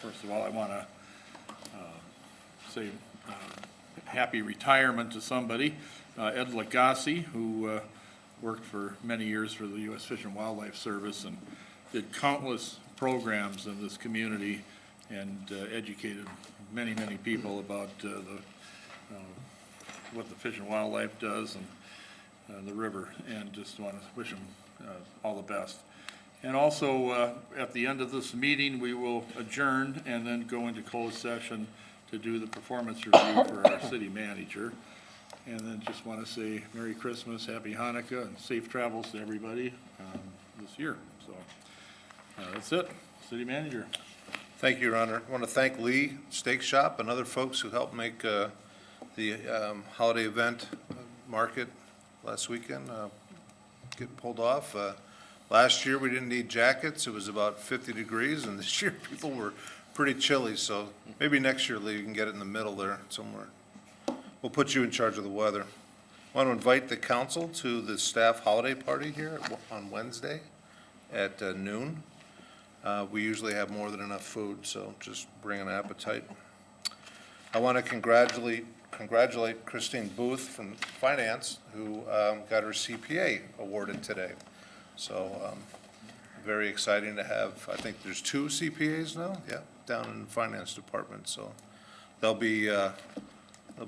First of all, I want to say happy retirement to somebody, Ed Lagasse, who worked for many years for the U.S. Fish and Wildlife Service and did countless programs in this community and educated many people about what the Fish and Wildlife does and the river, and just want to wish him all the best. And also, at the end of this meeting, we will adjourn and then go into closed session to do the performance review for our city manager. And then just want to say Merry Christmas, Happy Hanukkah, and safe travels to everybody this year. So that's it. City manager. Thank you, Your Honor. I want to thank Lee Steak Shop and other folks who helped make the holiday event market last weekend get pulled off. Last year, we didn't need jackets. It was about 50 degrees, and this year people were pretty chilly, so maybe next year, Lee, you can get it in the middle there somewhere. We'll put you in charge of the weather. I want to invite the council to the staff holiday party here on Wednesday at noon. We usually have more than enough food, so just bring an appetite. I want to congratulate Christine Booth from Finance, who got her CPA awarded today. So very exciting to have, I think there's 2 CPAs now, yeah, down in the finance department. So they'll be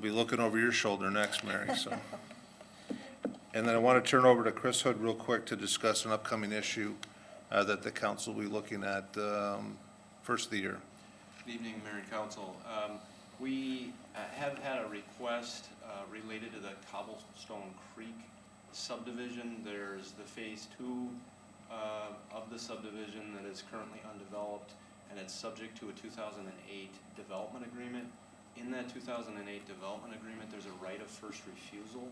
looking over your shoulder next, Mary. So, and then I want to turn over to Chris Hood real quick to discuss an upcoming issue that the council will be looking at first of the year. Good evening, Mayor and Council. We have had a request related to the Cobblestone Creek subdivision. There's the phase 2 of the subdivision that is currently undeveloped, and it's subject to a 2008 development agreement. In that 2008 development agreement, there's a right of first refusal.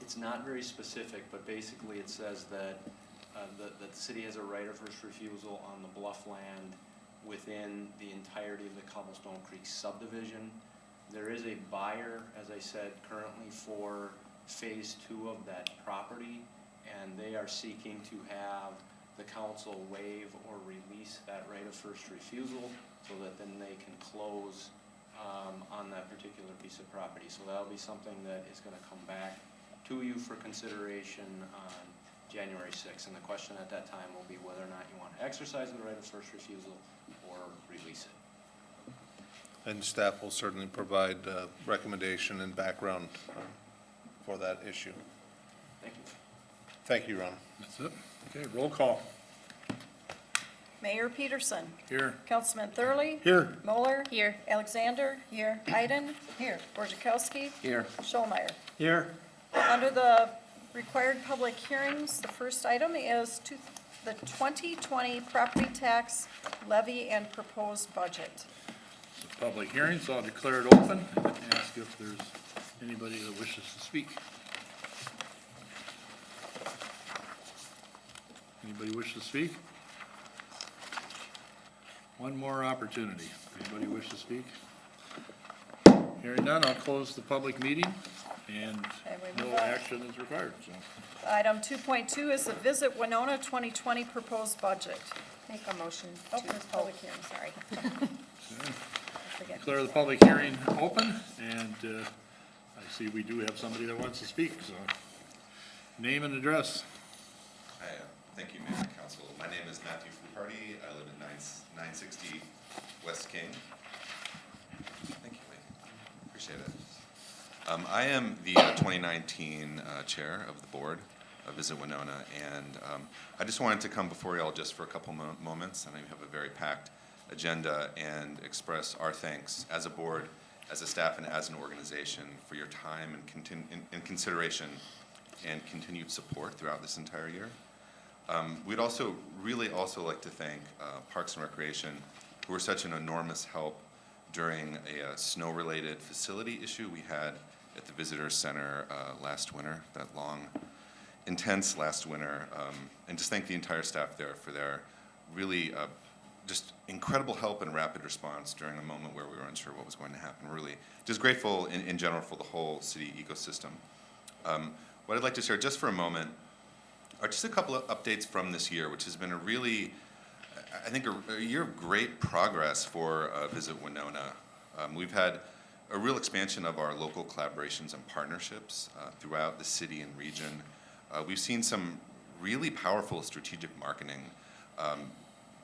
It's not very specific, but basically it says that the city has a right of first refusal on the bluff land within the entirety of the Cobblestone Creek subdivision. There is a buyer, as I said, currently for phase 2 of that property, and they are seeking to have the council waive or release that right of first refusal so that then they can close on that particular piece of property. So that'll be something that is going to come back to you for consideration on January 6th, and the question at that time will be whether or not you want to exercise the right of first refusal or release it. And staff will certainly provide recommendation and background for that issue. Thank you. Thank you, Ron. That's it. Okay, roll call. Mayor Peterson. Here. Councilman Thurley. Here. Moeller. Here. Alexander. Here. Iden. Here. Borzakowski. Here. Schollmeyer. Here. Under the required public hearings, the first item is the 2020 property tax levy and proposed budget. It's a public hearing, so I'll declare it open and ask if there's anybody that wishes to speak. Anybody wish to speak? One more opportunity. Anybody wish to speak? Hearing none, I'll close the public meeting, and we no move on. action is required, so. Item 2.2 is the Visit Winona 2020 proposed budget. Make a motion Oh, to, there's public hearing. sorry. Declare the public hearing open, and I see we do have somebody that wants to speak, so. Name and address. Hi, thank you, Mayor and Council. My name is Matthew Fluharty. I live at 960 West King. Thank you, Lee. Appreciate it. I am the 2019 chair of the board of Visit Winona, and I just wanted to come before y'all just for a couple moments. I know you have a very packed agenda, and express our thanks as a board, as a staff, and as an organization for your time and consideration and continued support throughout this entire year. We'd also really like to thank Parks and Recreation, who were such an enormous help during a snow-related facility issue we had at the Visitor Center last winter, that long, intense last winter, and just thank the entire staff there for their really just incredible help and rapid response during a moment where we were unsure what was going to happen. Really just grateful in general for the whole city ecosystem. What I'd like to share just for a moment are just a couple of updates from this year, which has been a really I think a year of great progress for Visit Winona. We've had a real expansion of our local collaborations and partnerships throughout the city and region. We've seen some really powerful strategic marketing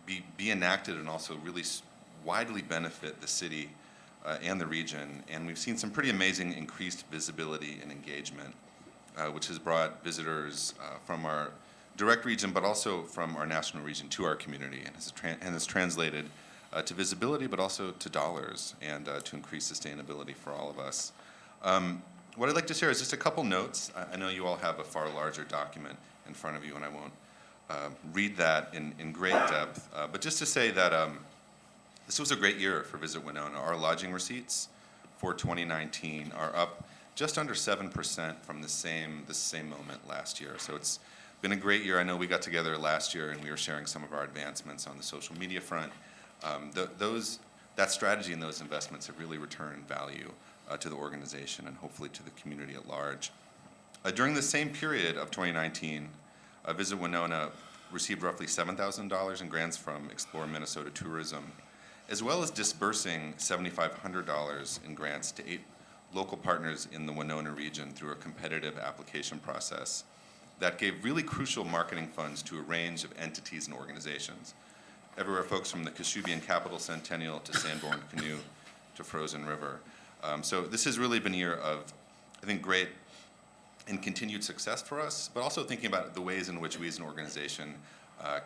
be enacted and also really widely benefit the city and the region. And we've seen some pretty amazing increased visibility and engagement, which has brought visitors from our direct region, but also from our national region to our community, and has translated to visibility, but also to dollars and to increase sustainability for all of us. What I'd like to share is just a couple notes. I know you all have a far larger document in front of you, and I won't read that in great depth, but just to say that this was a great year for Visit Winona. Our lodging receipts for 2019 are up just under 7% from the same moment last year. So it's been a great year. I know we got together last year and we were sharing some of our advancements on the social media front. That strategy and those investments have really returned value to the organization and hopefully to the community at large. During the same period of 2019, Visit Winona received roughly $7,000 in grants from Explore Minnesota Tourism, as well as disbursing $7,500 in grants to 8 local partners in the Winona region through a competitive application process that gave really crucial marketing funds to a range of entities and organizations. Everywhere, folks from the Kashubian Capital Centennial to Sanborn Canoe to Frozen River. So this has really been a year of, I think, great and continued success for us, but also thinking about the ways in which we as an organization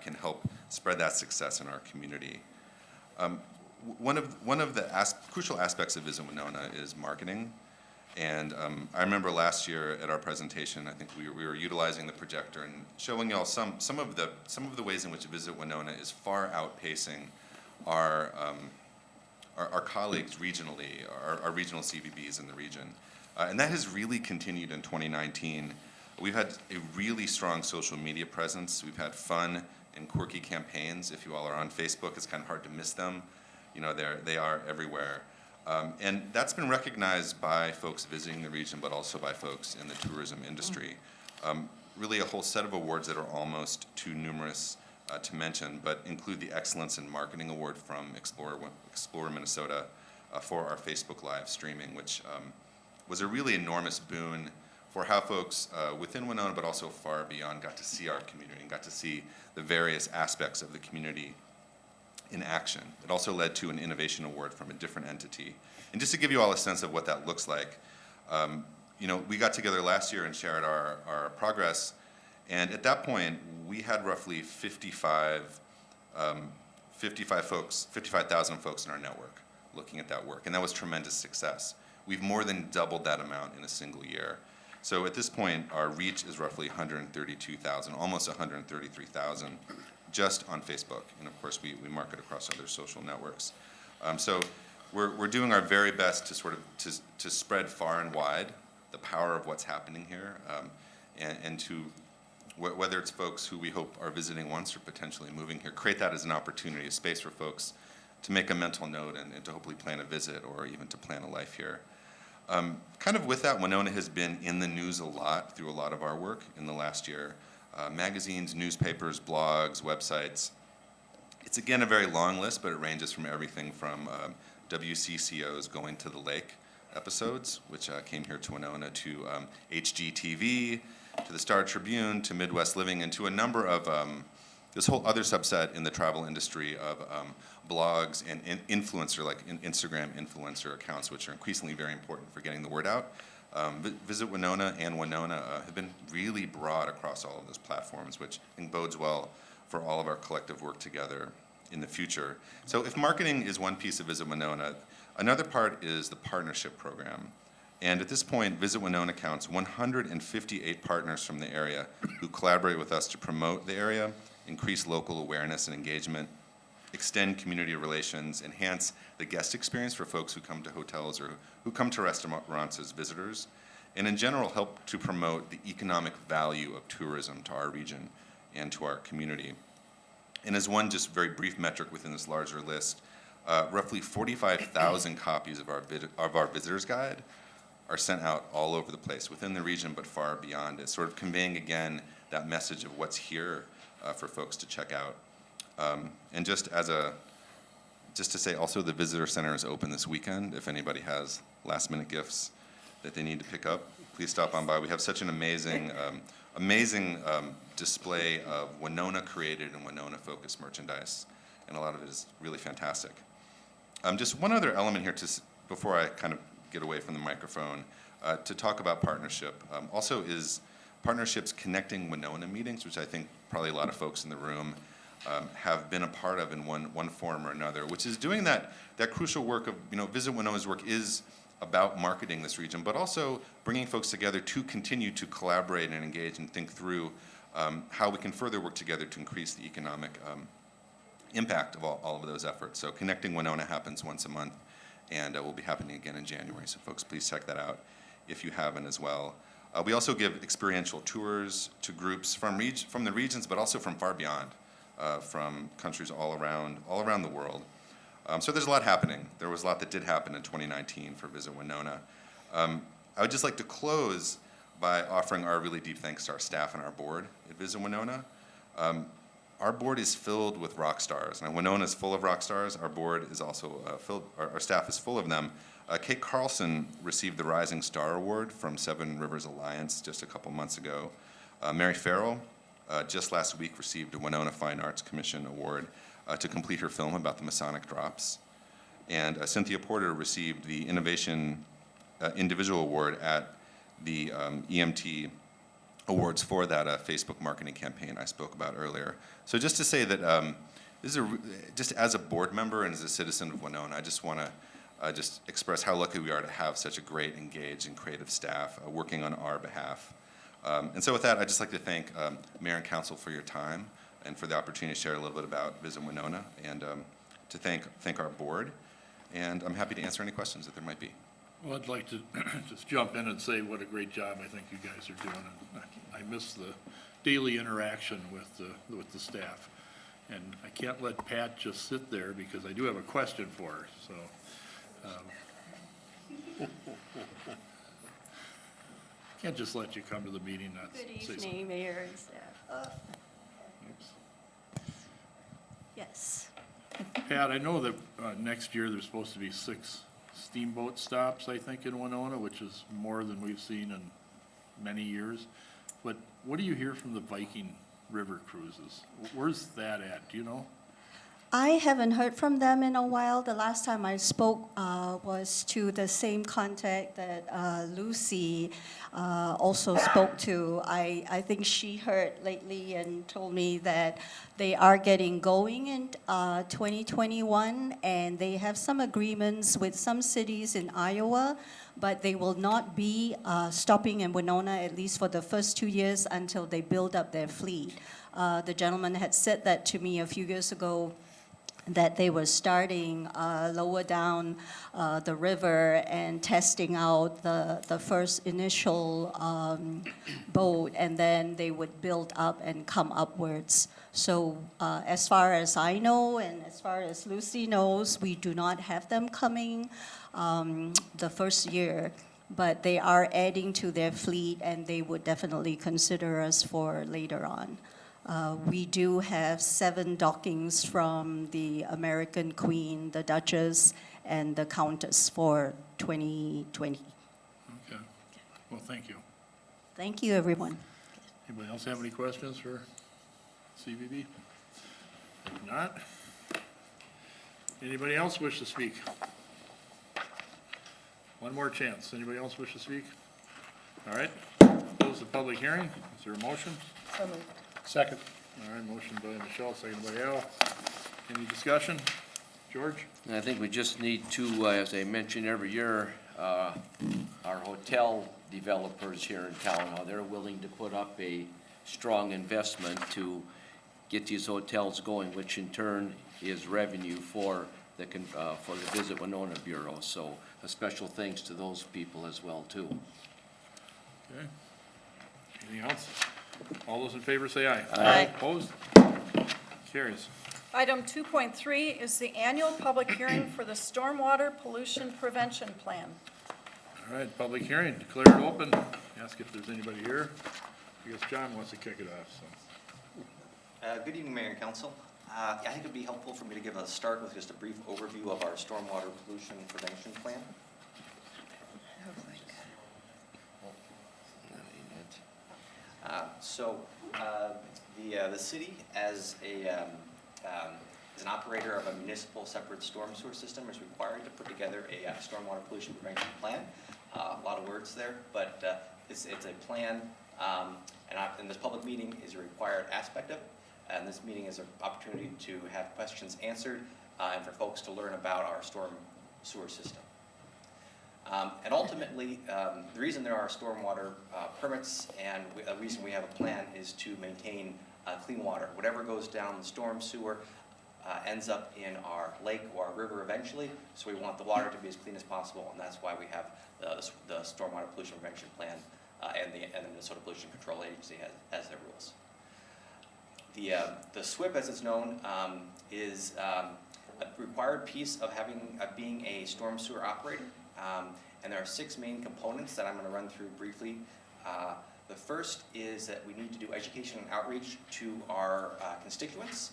can help spread that success in our community. One of the crucial aspects of Visit Winona is marketing. And I remember last year at our presentation, I think we were utilizing the projector and showing y'all some of the ways in which Visit Winona is far outpacing our colleagues regionally, our regional CVBs in the region. And that has really continued in 2019. We've had a really strong social media presence. We've had fun and quirky campaigns. If you all are on Facebook, it's kind of hard to miss them. You know, they are everywhere. And that's been recognized by folks visiting the region, but also by folks in the tourism industry. Really a whole set of awards that are almost too numerous to mention, but include the Excellence in Marketing Award from Explore Minnesota for our Facebook Live streaming, which was a really enormous boon for how folks within Winona, but also far beyond, got to see our community and got to see the various aspects of the community in action. It also led to an innovation award from a different entity. And just to give you all a sense of what that looks like, we got together last year and shared our progress, and at that point, we had roughly 55,000 folks in our network looking at that work, and that was tremendous success. We've more than doubled that amount in a single year. So at this point, our reach is roughly 132,000, almost 133,000, just on Facebook, and of course we market across other social networks. So we're doing our very best to sort of to spread far and wide the power of what's happening here, and to whether it's folks who we hope are visiting once or potentially moving here, create that as an opportunity, a space for folks to make a mental note and to hopefully plan a visit or even to plan a life here. Kind of with that, Winona has been in the news a lot through a lot of our work in the last year. Magazines, newspapers, blogs, websites. It's again a very long list, but it ranges from everything from WCCO's Going to the Lake episodes, which came here to Winona, to HGTV, to the Star Tribune, to Midwest Living, and to a number of this whole other subset in the travel industry of blogs and influencer, like Instagram influencer accounts, which are increasingly very important for getting the word out. Visit Winona and Winona have been really broad across all of those platforms, which I think bodes well for all of our collective work together in the future. So if marketing is one piece of Visit Winona, another part is the partnership program. And at this point, Visit Winona counts 158 partners from the area who collaborate with us to promote the area, increase local awareness and engagement, extend community relations, enhance the guest experience for folks who come to hotels or who come to restaurants as visitors, and in general help to promote the economic value of tourism to our region and to our community. And as one just very brief metric within this larger list, roughly 45,000 copies of our visitor's guide are sent out all over the place within the region but far beyond it, sort of conveying again that message of what's here for folks to check out. And just to say also, the visitor center is open this weekend. If anybody has last-minute gifts that they need to pick up, please stop on by. We have such an amazing display of Winona-created and Winona-focused merchandise, and a lot of it is really fantastic. Just one other element here before I kind of get away from the microphone, to talk about partnership. Also is partnerships connecting Winona meetings, which I think probably a lot of folks in the room have been a part of in one form or another, which is doing that crucial work of, Visit Winona's work is about marketing this region, but also bringing folks together to continue to collaborate and engage and think through how we can further work together to increase the economic impact of all of those efforts. So Connecting Winona happens once a month, and will be happening again in January. So folks, please check that out if you haven't as well. We also give experiential tours to groups from the regions, but also from far beyond, from countries all around the world. So there's a lot happening. There was a lot that did happen in 2019 for Visit Winona. I would just like to close by offering our really deep thanks to our staff and our board at Visit Winona. Our board is filled with rock stars. Now, Winona is full of rock stars. Our board is also filled, our staff is full of them. Kate Carlson received the Rising Star Award from Seven Rivers Alliance just a couple months ago. Mary Farrell just last week received a Winona Fine Arts Commission Award to complete her film about the Masonic drops. And Cynthia Porter received the Innovation Individual Award at the EMT Awards for that Facebook marketing campaign I spoke about earlier. So just to say that just as a board member and as a citizen of Winona, I just want to just express how lucky we are to have such a great, engaged, and creative staff working on our behalf. And so with that, I'd just like to thank Mayor and Council for your time and for the opportunity to share a little bit about Visit Winona, and to thank our board. And I'm happy to answer any questions that there might be. Well, I'd like to just jump in and say what a great job I think you guys are doing. And I miss the daily interaction with the staff. And I can't let Pat just sit there because I do have a question for her, so. Can't just let you come to the meeting, not say Good something. evening, Mayor and staff. Oops. Yes. Pat, I know that next year there's supposed to be 6 steamboat stops, I think, in Winona, which is more than we've seen in many years. But what do you hear from the Viking River cruises? Where's that at? Do you know? I haven't heard from them in a while. The last time I spoke was to the same contact that Lucy also spoke to. I think she heard lately and told me that they are getting going in 2021, and they have some agreements with some cities in Iowa, but they will not be stopping in Winona, at least for the first 2 years, until they build up their fleet. The gentleman had said that to me a few years ago, that they were starting lower down the river and testing out the first initial boat, and then they would build up and come upwards. So as far as I know, and as far as Lucy knows, we do not have them coming the first year, but they are adding to their fleet, and they would definitely consider us for later on. We do have 7 dockings from the American Queen, the Duchess, and the Countess for 2020. Okay. Well, thank you. Thank you, everyone. Anybody else have any questions for CVB? If not, anybody else wish to speak? One more chance. Anybody else wish to speak? All right. Close the public hearing. Is there a motion? So moved. Second. All right, motion by Michelle, second by Al. Any discussion? George? And I think we just need to, as I mention every year, our hotel developers here in town, how they're willing to put up a strong investment to get these hotels going, which in turn is revenue for the Visit Winona Bureau. So a special thanks to those people as well, too. Okay. Anything else? All those in favor say aye. Aye. Opposed? Carries. Item 2.3 is the annual public hearing for the Stormwater Pollution Prevention Plan. All right, public hearing, declare it open. Ask if there's anybody here. I guess John wants to kick it off, so. Good evening, Mayor and Council. I think it'd be helpful for me to give a start with just a brief overview of our stormwater pollution prevention plan. The city, as as an operator of a municipal separate storm sewer system, is required to put together a stormwater pollution prevention plan. A lot of words there, but it's a plan, and this public meeting is a required aspect of it. And this meeting is an opportunity to have questions answered and for folks to learn about our storm sewer system. And ultimately, the reason there are stormwater permits and the reason we have a plan is to maintain clean water. Whatever goes down the storm sewer ends up in our lake or our river eventually, so we want the water to be as clean as possible, and that's why we have the Stormwater Pollution Prevention Plan and the Minnesota Pollution Control Agency has their rules. The SWIP, as it's known, is a required piece of being a storm sewer operator. And there are 6 main components that I'm going to run through briefly. The first is that we need to do education and outreach to our constituents.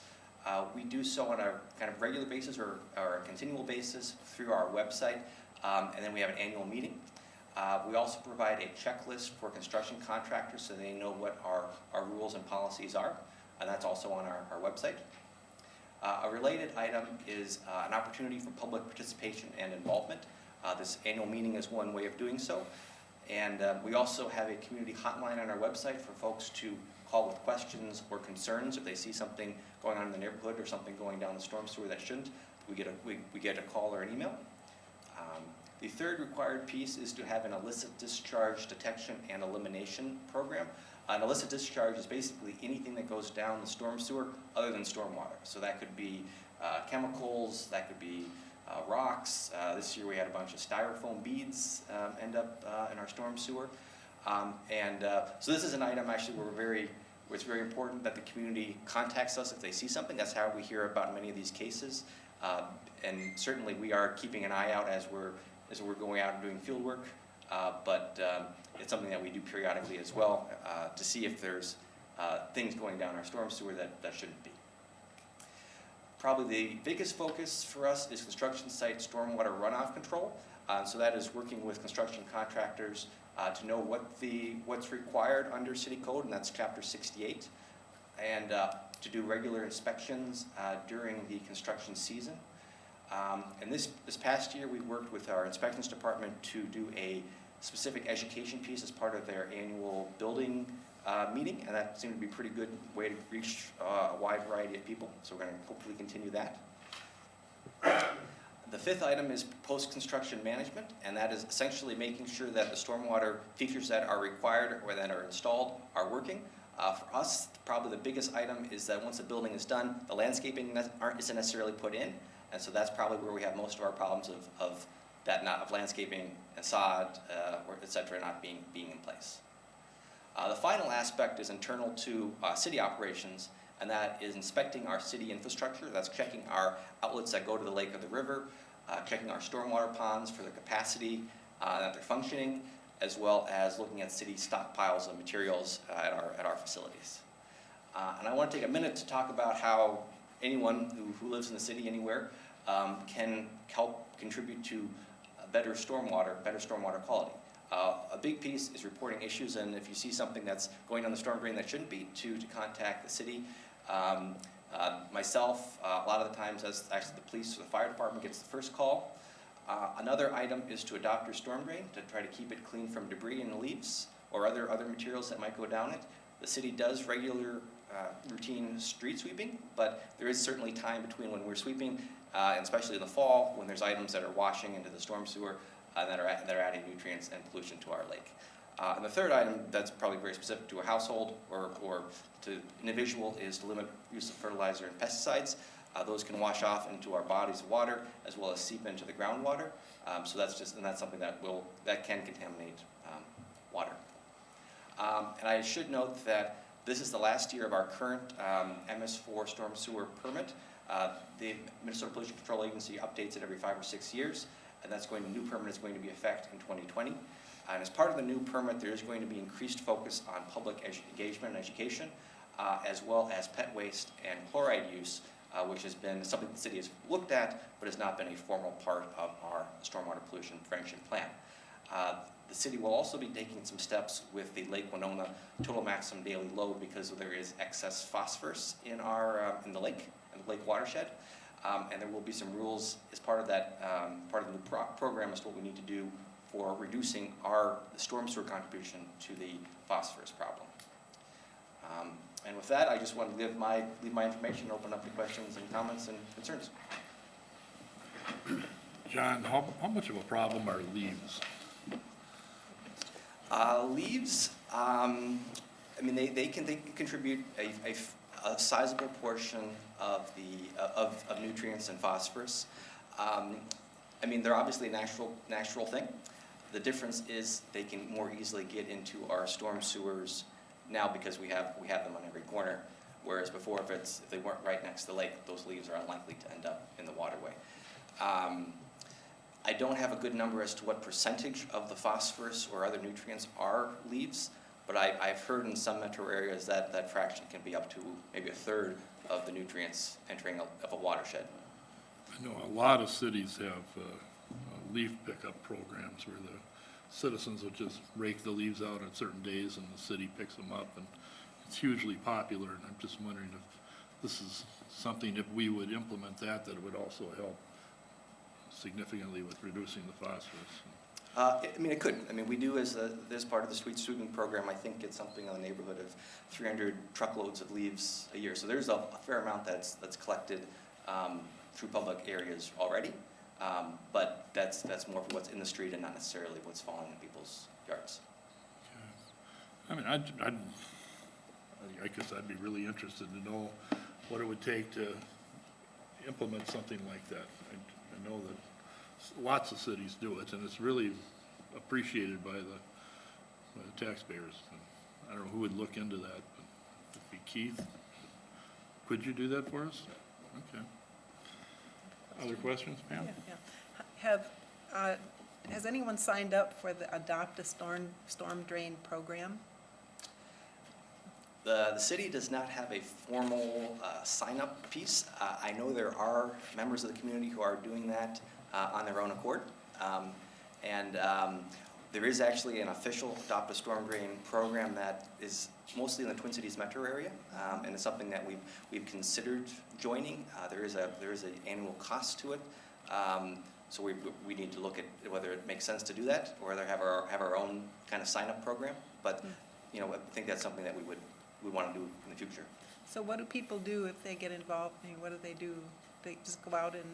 We do so on a kind of regular basis or a continual basis through our website, and then we have an annual meeting. We also provide a checklist for construction contractors so they know what our rules and policies are, and that's also on our website. A related item is an opportunity for public participation and involvement. This annual meeting is one way of doing so. And we also have a community hotline on our website for folks to call with questions or concerns if they see something going on in the neighborhood or something going down the storm sewer that shouldn't. We get a call or an email. The third required piece is to have an illicit discharge detection and elimination program. An illicit discharge is basically anything that goes down the storm sewer other than stormwater. So that could be chemicals, that could be rocks. This year we had a bunch of styrofoam beads end up in our storm sewer. So this is an item actually it's very important that the community contacts us if they see something. That's how we hear about many of these cases. And certainly we are keeping an eye out as we're going out and doing field work. But it's something that we do periodically as well to see if there's things going down our storm sewer that shouldn't be. Probably the biggest focus for us is construction site stormwater runoff control. So that is working with construction contractors to know what's required under city code, and that's chapter 68, and to do regular inspections during the construction season. And this past year, we worked with our inspections department to do a specific education piece as part of their annual building meeting, and that seemed to be a pretty good way to reach a wide variety of people, so we're going to hopefully continue that. The fifth item is post-construction management, and that is essentially making sure that the stormwater features that are required or that are installed are working. For us, probably the biggest item is that once a building is done, the landscaping isn't necessarily put in, and so that's probably where we have most of our problems of landscaping and sod, or et cetera, not being in place. The final aspect is internal to city operations, and that is inspecting our city infrastructure. That's checking our outlets that go to the lake or the river, checking our stormwater ponds for their capacity, that they're functioning, as well as looking at city stockpiles of materials at our facilities. And I want to take a minute to talk about how anyone who lives in the city anywhere can help contribute to better stormwater quality. A big piece is reporting issues, and if you see something that's going down the storm drain that shouldn't be, to contact the city. Myself, a lot of the times, as actually the police or the fire department gets the first call. Another item is to adopt your storm drain to try to keep it clean from debris and leaves or other materials that might go down it. The city does regular routine street sweeping, but there is certainly time between when we're sweeping, and especially in the fall, when there's items that are washing into the storm sewer that are adding nutrients and pollution to our lake. And the third item that's probably very specific to a household or to an individual is to limit use of fertilizer and pesticides. Those can wash off into our bodies of water as well as seep into the groundwater. So that's something that can contaminate water. And I should note that this is the last year of our current MS4 storm sewer permit. The Minnesota Pollution Control Agency updates it every 5 or 6 years, and new permit is going to be effect in 2020. And as part of the new permit, there is going to be increased focus on public engagement and education, as well as pet waste and chloride use which has been something the city has looked at, but has not been a formal part of our stormwater pollution prevention plan. The city will also be taking some steps with the Lake Winona total maximum daily load because there is excess phosphorus in in the lake watershed. And there will be some rules as part of that, part of the new program as to what we need to do for reducing our storm sewer contribution to the phosphorus problem. And with that, I just want to leave my information, open up to questions and comments and concerns. John, how much of a problem are leaves? Leaves, I mean, they can contribute a sizable portion of of nutrients and phosphorus. I mean, they're obviously a natural thing. The difference is they can more easily get into our storm sewers now because we have them on every corner. Whereas before, if they weren't right next to the lake, those leaves are unlikely to end up in the waterway. I don't have a good number as to what percentage of the phosphorus or other nutrients are leaves, but I've heard in some metro areas that that fraction can be up to maybe a third of the nutrients entering of a watershed. I know a lot of cities have leaf pickup programs where the citizens will just rake the leaves out on certain days and the city picks them up, and it's hugely popular, and I'm just wondering if this is something, if we would implement that it would also help significantly with reducing the phosphorus. I mean, it could. I mean, we do as part of the street sweeping program, I think it's something in the neighborhood of 300 truckloads of leaves a year. So there's a fair amount that's collected through public areas already. But that's more for what's in the street and not necessarily what's falling in people's yards. I mean, I guess I'd be really interested to know what it would take to implement something like that. I know that lots of cities do it, and it's really appreciated by the taxpayers. I don't know who would look into that, but it'd be Keith. Could you do that for us? Okay. Other questions, Pam? Yeah. Has anyone signed up for the Adopt a Storm Drain program? The city does not have a formal sign-up piece. I know there are members of the community who are doing that on their own accord. There is actually an official Adopt a Storm Drain program that is mostly in the Twin Cities metro area, and it's something that we've considered joining. There is an annual cost to it, so we need to look at whether it makes sense to do that or whether have our own kind of sign-up program. But you know, I think that's something that we want to do in the future. So what do people do if they get involved? I mean, what do? They just go out and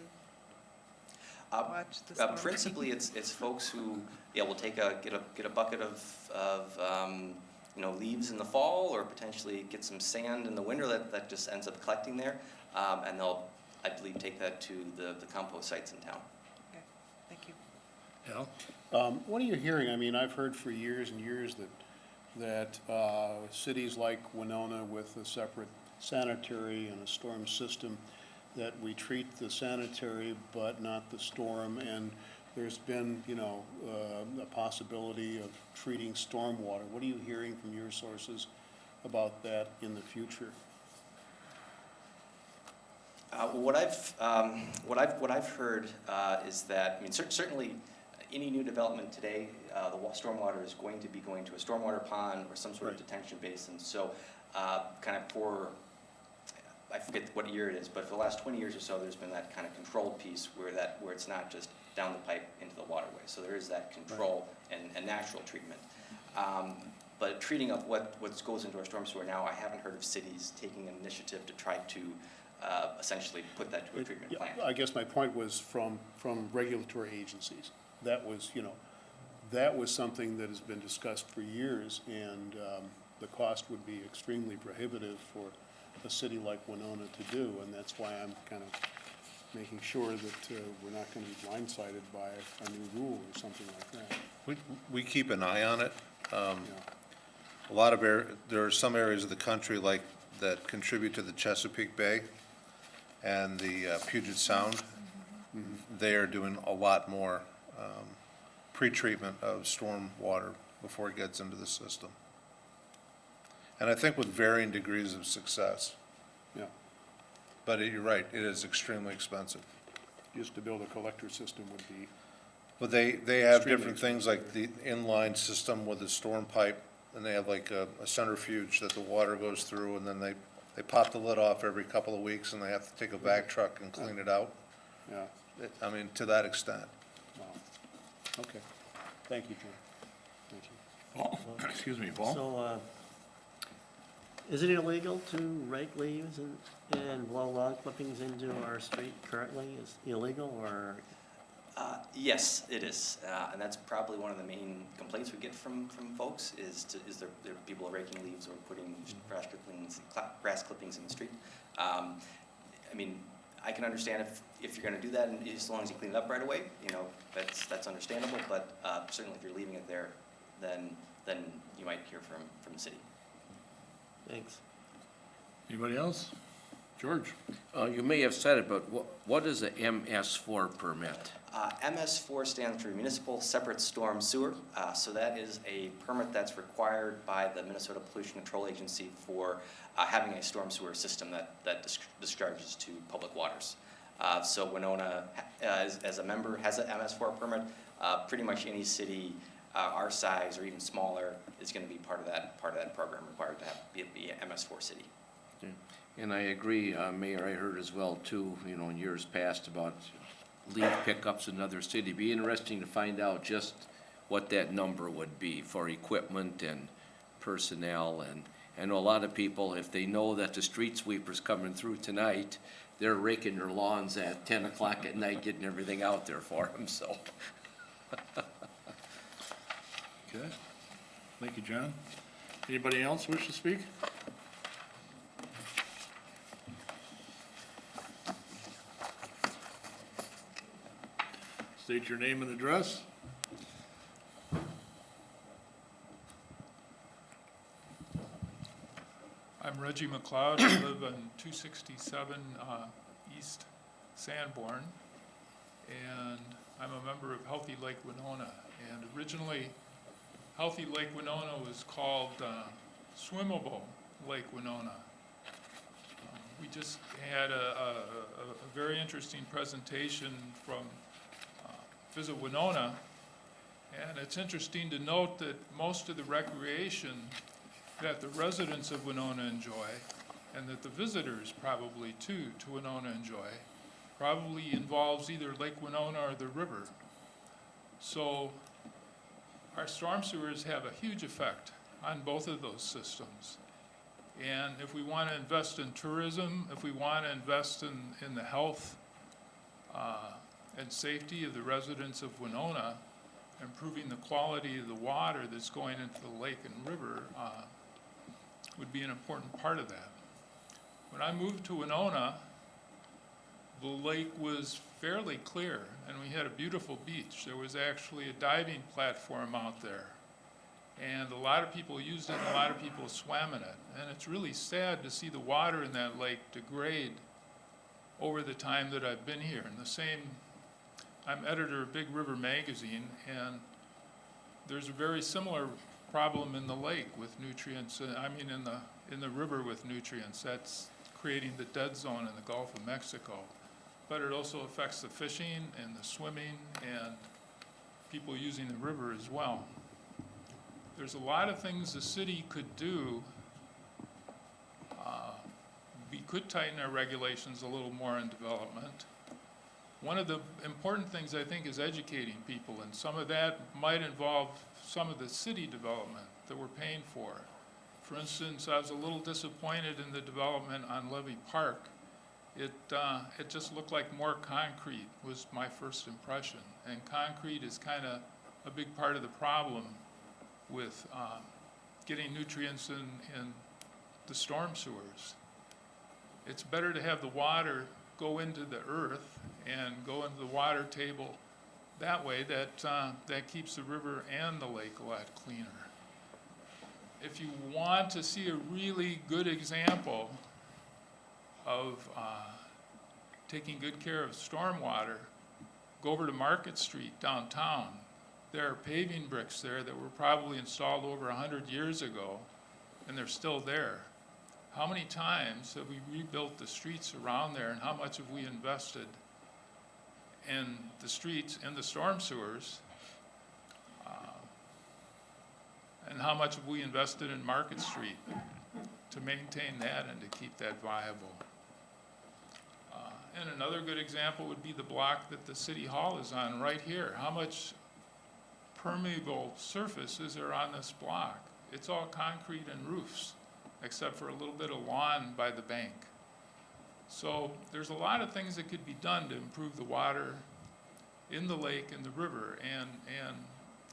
watch the storm? Principally, it's folks who will get a bucket of leaves in the fall, or potentially get some sand in the winter that just ends up collecting there, and they'll, I believe, take that to the compost sites in town. Okay, thank you. Al? What are you hearing? I mean, I've heard for years and years that cities like Winona with a separate sanitary and a storm system, that we treat the sanitary but not the storm, and there's been, a possibility of treating stormwater. What are you hearing from your sources about that in the future? What I've heard is that, I mean, certainly any new development today, the stormwater is going to be going to a stormwater pond or some sort of detention basin. So, kind of I forget what year it is, but for the last 20 years or so, there's been that kind of controlled piece where it's not just down the pipe into the waterway. So there is that control and natural treatment. But treating of what goes into our storm sewer now, I haven't heard of cities taking an initiative to try to essentially put that to a treatment plant. I guess my point was from regulatory agencies. That was something that has been discussed for years, and the cost would be extremely prohibitive for a city like Winona to do, and that's why I'm kind of making sure that we're not going to be blindsided by a new rule or something like that. We keep an eye on it. Yeah. A lot of there are some areas of the country that contribute to the Chesapeake Bay and the Puget Sound. They are doing a lot more pre-treatment of storm water before it gets into the system. And I think with varying degrees of success. Yeah. But you're right, it is extremely expensive. Just to build a collector system would be, But they have Extremely different things like the inline system with the storm pipe, and they have like a centrifuge that the water goes through, and then they pop the lid off every couple of weeks, and they have to take a vac truck and clean it out. yeah, I mean, to that extent. wow. Okay. Thank you, John. Thank you. Paul, excuse me, Paul? So, is it illegal to rake leaves and blow lawn clippings into our street currently? Is it illegal, or? Yes, it is, and that's probably one of the main complaints we get from folks is there people are raking leaves or putting grass clippings in the street. I mean, I can understand if you're gonna do that, and as long as you clean it up right away, you know, that's understandable, but certainly if you're leaving it there, then you might hear from the city. Thanks. Anybody else? George? You may have said it, but what is a MS4 permit? MS4 stands for Municipal Separate Storm Sewer. So that is a permit that's required by the Minnesota Pollution Control Agency for having a storm sewer system that discharges to public waters. So Winona, as a member, has an MS4 permit. Pretty much any city our size or even smaller is going to be part of that program, required to be an MS4 city. And I agree, Mayor, I heard as well too, you know, in years past about leaf pickups in another city. It'd be interesting to find out just what that number would be for equipment and personnel. And I know a lot of people, if they know that the street sweeper's coming through tonight, they're raking their lawns at 10 o'clock at night, getting everything out there for them, so. Okay. Thank you, John. Anybody else wish to speak? State your name and address. I'm Reggie McLeod. I live on 267 East Sanborn, and I'm a member of Healthy Lake Winona. And originally, Healthy Lake Winona was called Swimmable Lake Winona. We just had a very interesting presentation from Visit Winona, and it's interesting to note that most of the recreation that the residents of Winona enjoy, and that the visitors probably too to Winona enjoy, probably involves either Lake Winona or the river. So our storm sewers have a huge effect on both of those systems. And if we want to invest in tourism, if we want to invest in the health and safety of the residents of Winona, improving the quality of the water that's going into the lake and river would be an important part of that. When I moved to Winona, the lake was fairly clear, and we had a beautiful beach. There was actually a diving platform out there, and a lot of people used it, and a lot of people swam in it. And it's really sad to see the water in that lake degrade over the time that I've been here. And the same, I'm editor of Big River Magazine, and there's a very similar problem in the lake with nutrients, in the river with nutrients. That's creating the dead zone in the Gulf of Mexico. But it also affects the fishing and the swimming and people using the river as well. There's a lot of things the city could do. We could tighten our regulations a little more in development. One of the important things, I think, is educating people, and some of that might involve some of the city development that we're paying for. For instance, I was a little disappointed in the development on Levy Park. It just looked like more concrete was my first impression, and concrete is kind of a big part of the problem with getting nutrients in the storm sewers. It's better to have the water go into the earth and go into the water table that way. That keeps the river and the lake a lot cleaner. If you want to see a really good example of taking good care of stormwater, go over to Market Street downtown. There are paving bricks there that were probably installed over 100 years ago, and they're still there. how many times have we rebuilt the streets around there, and how much have we invested in the streets, in the storm sewers? And how much have we invested in Market Street to maintain that and to keep that viable? And another good example would be the block that the city hall is on right here. How much permeable surface is there on this block? It's all concrete and roofs, except for a little bit of lawn by the bank. So there's a lot of things that could be done to improve the water in the lake and the river. And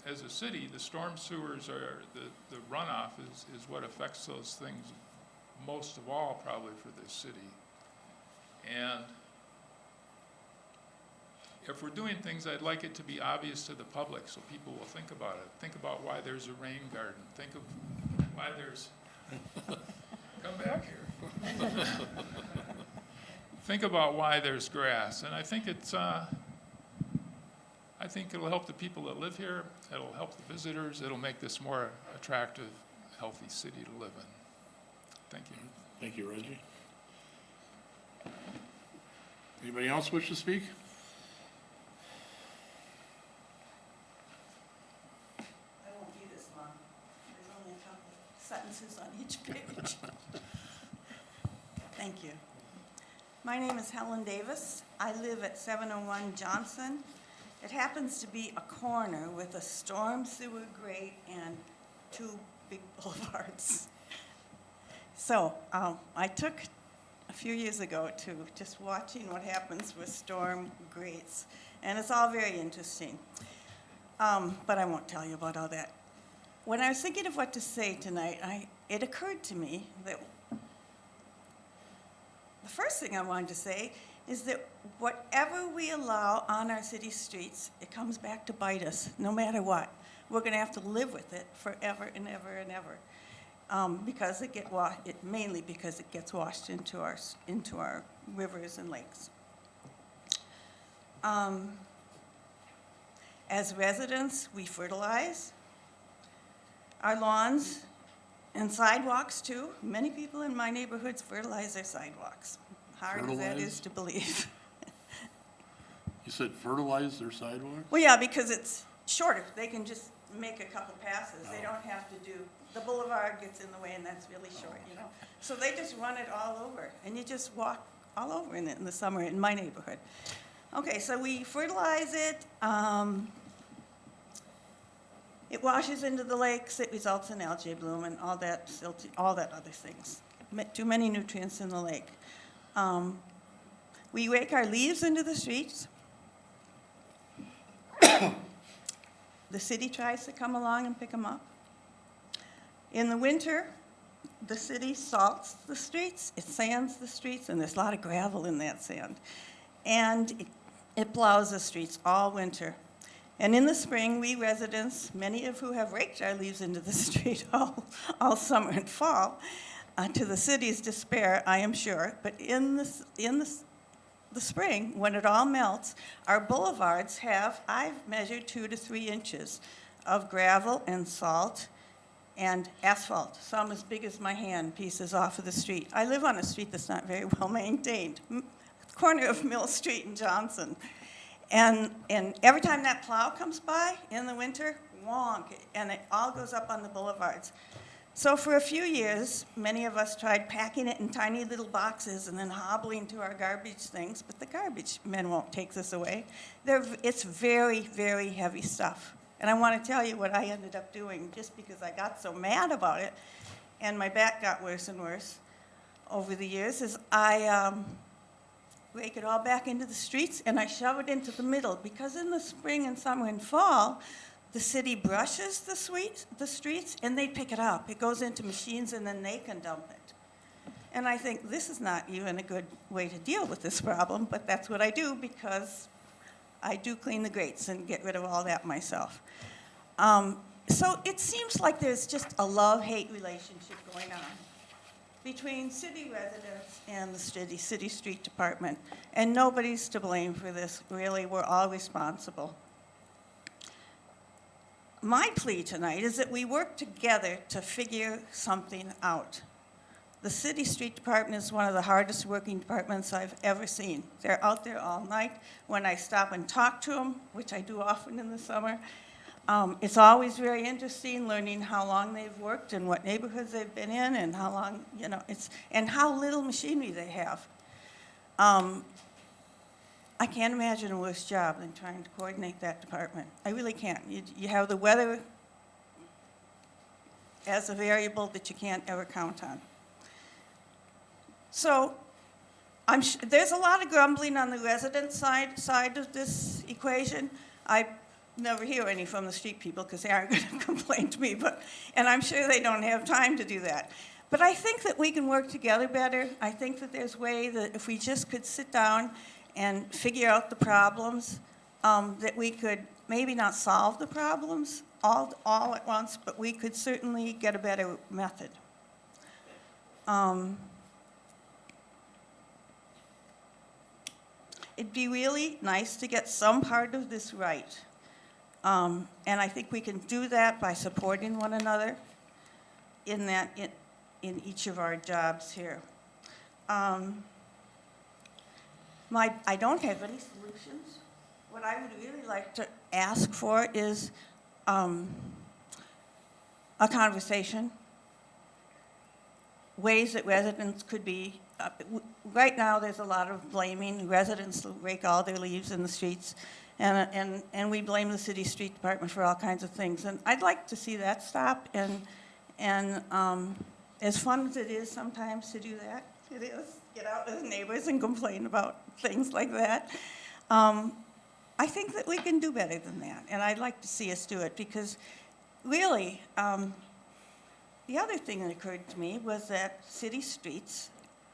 as a city, the storm sewers are, the runoff is what affects those things most of all, probably, for this city. And if we're doing things, I'd like it to be obvious to the public so people will think about it. Think about why there's a rain garden. Think of why there's, come back here. Think about why there's grass. And I think it's, I think it'll help the people that live here. It'll help the visitors. It'll make this more attractive, healthy city to live in. Thank you. Thank you, Reggie. Anybody else wish to speak? I won't be this long. There's only a couple sentences on each page. Thank you. My name is Helen Davis. I live at 701 Johnson. It happens to be a corner with a storm sewer grate and two big boulevards. So I took a few years ago to just watching what happens with storm grates, and it's all very interesting. But I won't tell you about all that. When I was thinking of what to say tonight, it occurred to me that the first thing I wanted to say is that whatever we allow on our city streets, it comes back to bite us, no matter what. We're going to have to live with it forever and ever and ever, because mainly because it gets washed into our rivers and lakes. As residents, we fertilize our lawns and sidewalks too. Many people in my neighborhoods fertilize their sidewalks. Hard as that Fertilize? is to believe. You said fertilize their sidewalks? Well, yeah, because it's shorter. They can just make a couple passes. They don't have to do, the boulevard gets in the way and that's really short, you know. So they just run it all over and you just walk all over in it in the summer in my neighborhood. Okay, so we fertilize it. It washes into the lakes. It results in algae bloom and all that silty, all that other things. Too many nutrients in the lake. We rake our leaves into the streets. The city tries to come along and pick them up. In the winter, the city salts the streets, it sands the streets, and there's a lot of gravel in that sand. And it plows the streets all winter. And in the spring, we residents, many of who have raked our leaves into the street all summer and fall, to the city's despair, I am sure, but in the spring, when it all melts, our boulevards have, I've measured 2 to 3 inches of gravel and salt and asphalt, some as big as my hand, pieces off of the street. I live on a street that's not very well maintained, corner of Mill Street in Johnson. And every time that plow comes by in the winter, wonk, and it all goes up on the boulevards. So for a few years, many of us tried packing it in tiny little boxes and then hobbling to our garbage things, but the garbage men won't take this away. It's very, very heavy stuff. And I want to tell you what I ended up doing just because I got so mad about it, and my back got worse and worse over the years, is I rake it all back into the streets and I shove it into the middle, because in the spring and summer and fall, the city brushes the streets and they pick it up. It goes into machines and then they can dump it. And I think this is not even a good way to deal with this problem, but that's what I do because I do clean the grates and get rid of all that myself. So it seems like there's just a love-hate relationship going on between city residents and the city street department. And nobody's to blame for this, really. We're all responsible. My plea tonight is that we work together to figure something out. The city street department is one of the hardest working departments I've ever seen. They're out there all night. When I stop and talk to them, which I do often in the summer, it's always very interesting learning how long they've worked and what neighborhoods they've been in and how long, and how little machinery they have. I can't imagine a worse job than trying to coordinate that department. I really can't. You have the weather as a variable that you can't ever count on. So there's a lot of grumbling on the resident side of this equation. I never hear any from the street people because they aren't going to complain to me, and I'm sure they don't have time to do that. But I think that we can work together better. I think that there's a way that if we just could sit down and figure out the problems, that we could maybe not solve the problems all at once, but we could certainly get a better method. It'd be really nice to get some part of this right. And I think we can do that by supporting one another in each of our jobs here. I don't have any solutions. What I would really like to ask for is a conversation, ways that residents could be. Right now, there's a lot of blaming. Residents rake all their leaves in the streets, and we blame the city street department for all kinds of things. And I'd like to see that stop. And as fun as it is sometimes to do that, it is, get out with neighbors and complain about things like that. I think that we can do better than that, and I'd like to see us do it because really, the other thing that occurred to me was that city streets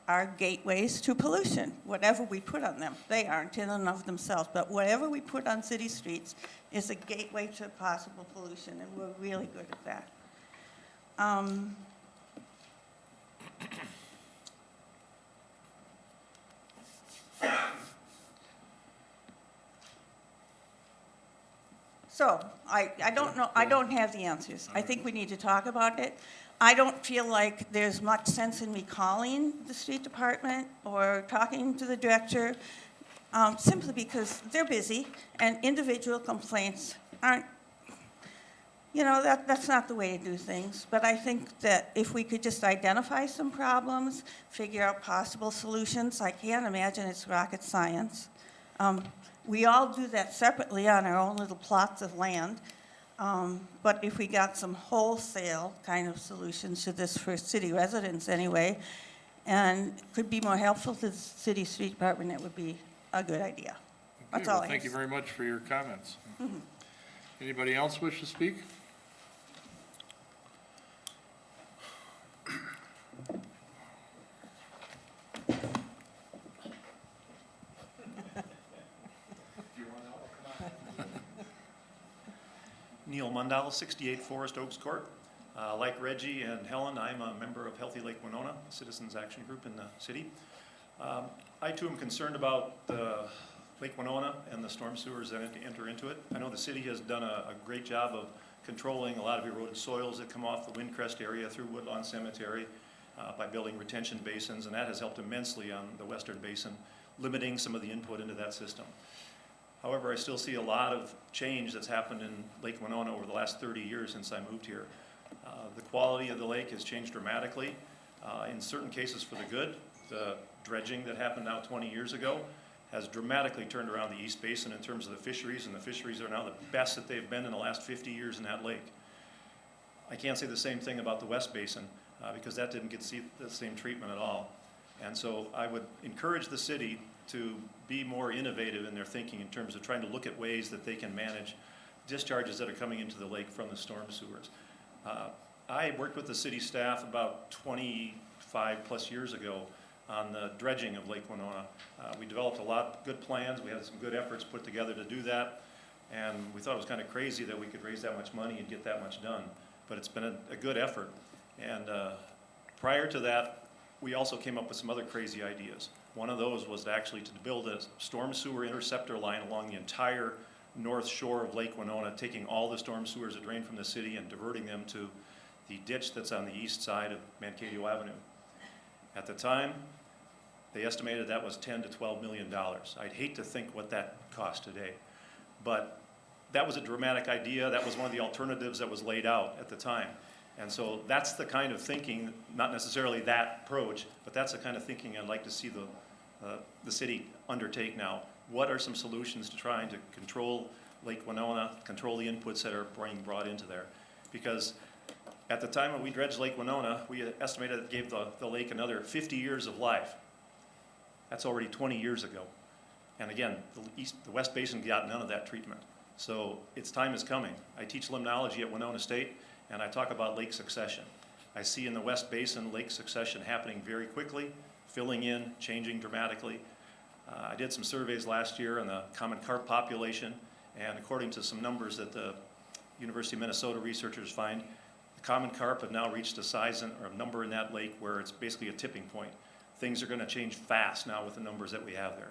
are gateways to pollution. Whatever we put on them, they aren't in and of themselves, but whatever we put on city streets is a gateway to possible pollution, and we're really good at that. So, I don't know, I don't have the answers. I think we need to talk about it. I don't feel like there's much sense in me calling the street department or talking to the director, simply because they're busy and individual complaints aren't, that's not the way to do things. But I think that if we could just identify some problems, figure out possible solutions, I can't imagine it's rocket science. We all do that separately on our own little plots of land. But if we got some wholesale kind of solutions to this for city residents anyway, and could be more helpful to the city street department, it would be a good idea. That's all I have. Thank you very much for your comments. Mm-hmm. Anybody else wish to speak? Neil Mundell, 68 Forest Oaks Court. Like Reggie and Helen, I'm a member of Healthy Lake Winona, a citizens action group in the city. I too am concerned about the Lake Winona and the storm sewers that enter into it. I know the city has done a great job of controlling a lot of eroded soils that come off the Windcrest area through Woodlawn Cemetery by building retention basins, and that has helped immensely on the Western Basin, limiting some of the input into that system. However, I still see a lot of change that's happened in Lake Winona over the last 30 years since I moved here. The quality of the lake has changed dramatically, in certain cases for the good. The dredging that happened now 20 years ago has dramatically turned around the East Basin in terms of the fisheries, and the fisheries are now the best that they've been in the last 50 years in that lake. I can't say the same thing about the West Basin, because that didn't get the same treatment at all. And so I would encourage the city to be more innovative in their thinking in terms of trying to look at ways that they can manage discharges that are coming into the lake from the storm sewers. I worked with the city staff about 25 plus years ago on the dredging of Lake Winona. We developed a lot of good plans. We had some good efforts put together to do that, and we thought it was kind of crazy that we could raise that much money and get that much done, but it's been a good effort. And prior to that, we also came up with some other crazy ideas. One of those was actually to build a storm sewer interceptor line along the entire north shore of Lake Winona, taking all the storm sewers that drain from the city and diverting them to the ditch that's on the east side of Mankato Avenue. At the time, they estimated that was $10 to $12 million. I'd hate to think what that costs today. But that was a dramatic idea. That was one of the alternatives that was laid out at the time. And so that's the kind of thinking, not necessarily that approach, but that's the kind of thinking I'd like to see the city undertake now. What are some solutions to trying to control Lake Winona, control the inputs that are being brought into there? Because at the time when we dredged Lake Winona, we estimated it gave the lake another 50 years of life. That's already 20 years ago. And again, the West Basin got none of that treatment. So its time is coming. I teach limnology at Winona State, and I talk about lake succession. I see in the West Basin lake succession happening very quickly, filling in, changing dramatically. I did some surveys last year on the common carp population, and according to some numbers that the University of Minnesota researchers find, the common carp have now reached a size or a number in that lake where it's basically a tipping point. Things are going to change fast now with the numbers that we have there.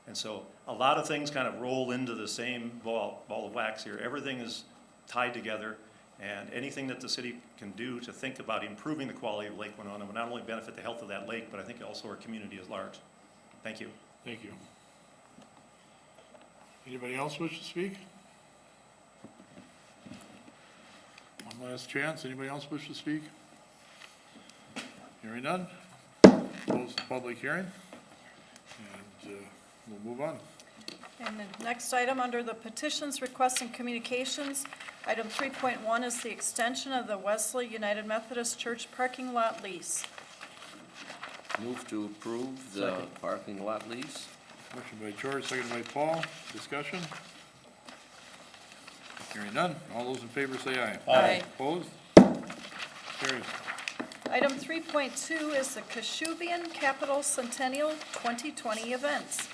And so a lot of things kind of roll into the same ball of wax here. Everything is tied together, and anything that the city can do to think about improving the quality of Lake Winona will not only benefit the health of that lake, but I think also our community at large. Thank you. Thank you. Anybody else wish to speak? One last chance. Anybody else wish to speak? Hearing none. Close the public hearing. And we'll move on. And the next item under the petitions, requests, and communications, item 3.1 is the extension of the Wesley United Methodist Church parking lot lease. Move to approve the parking lot lease. Motion by George, seconded by Paul. Discussion? Hearing none. All those in favor say aye. Aye. Opposed? Carries. Item 3.2 is the Kashubian Capital Centennial 2020 events.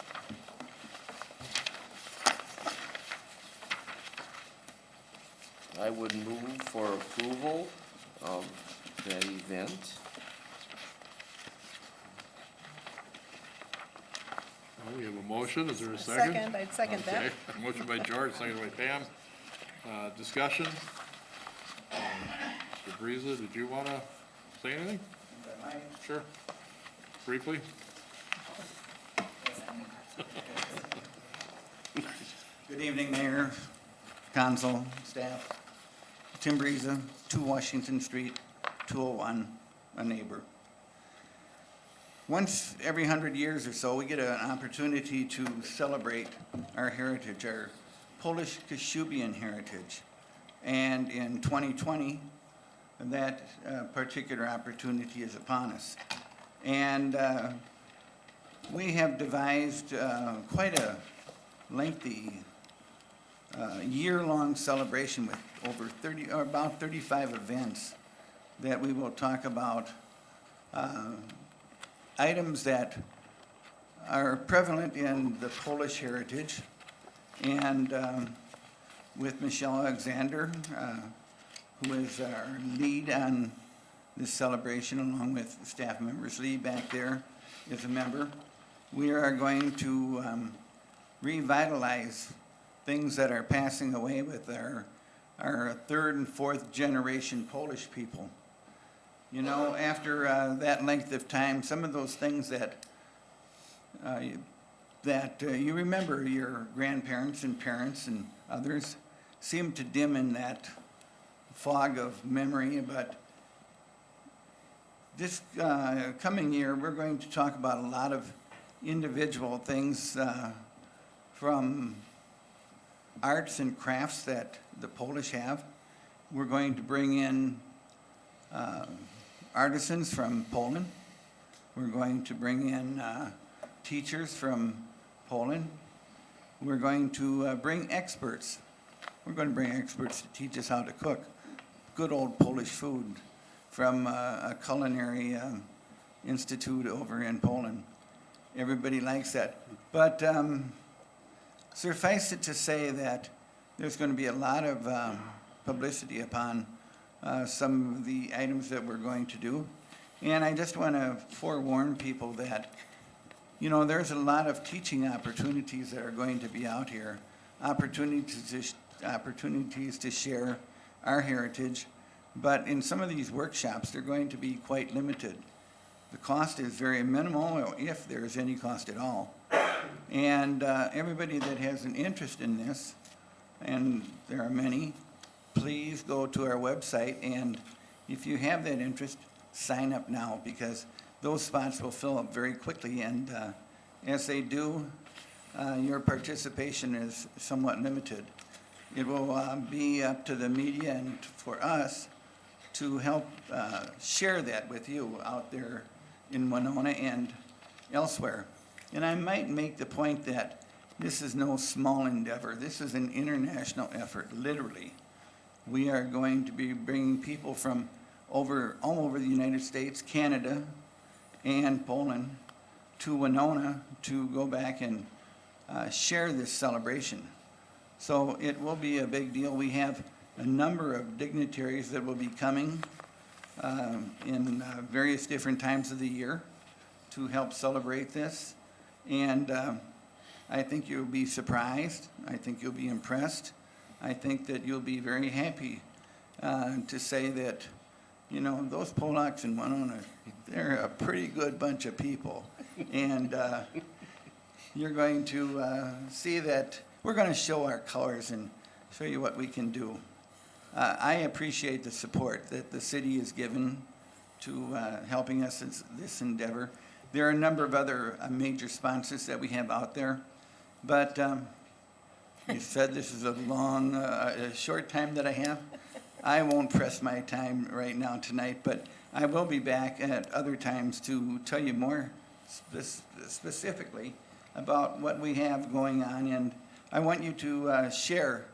I would move for approval of that event. Well, we have a motion. Is there a second? Second, I'd second that. Okay. Motion by George, seconded by Pam. Discussion? Mr. Breeza, did you want to say anything? Sure. Briefly? Good evening, Mayor, Council, staff. Tim Breeza, 2 Washington Street, 201, a neighbor. Once every 100 years or so, we get an opportunity to celebrate our heritage, our Polish Kashubian heritage. And in 2020, that particular opportunity is upon us. And we have devised quite a lengthy year-long celebration with over 30, or about 35 events that we will talk about, items that are prevalent in the Polish heritage. And with Michelle Alexander, who is our lead on this celebration, along with staff members, Lee back there is a member, we are going to revitalize things that are passing away with our 3rd and 4th generation Polish people. You know, after that length of time, some of those things that you remember your grandparents and parents and others seem to dim in that fog of memory. But this coming year, we're going to talk about a lot of individual things from arts and crafts that the Polish have. We're going to bring in artisans from Poland. We're going to bring in teachers from Poland. We're going to bring experts. We're going to bring experts to teach us how to cook good old Polish food from a culinary institute over in Poland. Everybody likes that. But suffice it to say that there's going to be a lot of publicity upon some of the items that we're going to do. And I just want to forewarn people that, you know, there's a lot of teaching opportunities that are going to be out here, opportunities to share our heritage. But in some of these workshops, they're going to be quite limited. The cost is very minimal, if there's any cost at all. And everybody that has an interest in this, and there are many, please go to our website, and if you have that interest, sign up now, because those spots will fill up very quickly, and as they do, your participation is somewhat limited. It will be up to the media and for us to help share that with you out there in Winona and elsewhere. And I might make the point that this is no small endeavor. This is an international effort, literally. We are going to be bringing people from all over the United States, Canada, and Poland to Winona to go back and share this celebration. So it will be a big deal. We have a number of dignitaries that will be coming in various different times of the year to help celebrate this. And I think you'll be surprised. I think you'll be impressed. I think that you'll be very happy to say that, you know, those Polacks in Winona, they're a pretty good bunch of people. And you're going to see that we're going to show our colors and show you what we can do. I appreciate the support that the city has given to helping us in this endeavor. There are a number of other major sponsors that we have out there, but you said this is a short time that I have. I won't press my time right now tonight, but I will be back at other times to tell you more specifically about what we have going on, and I want you to share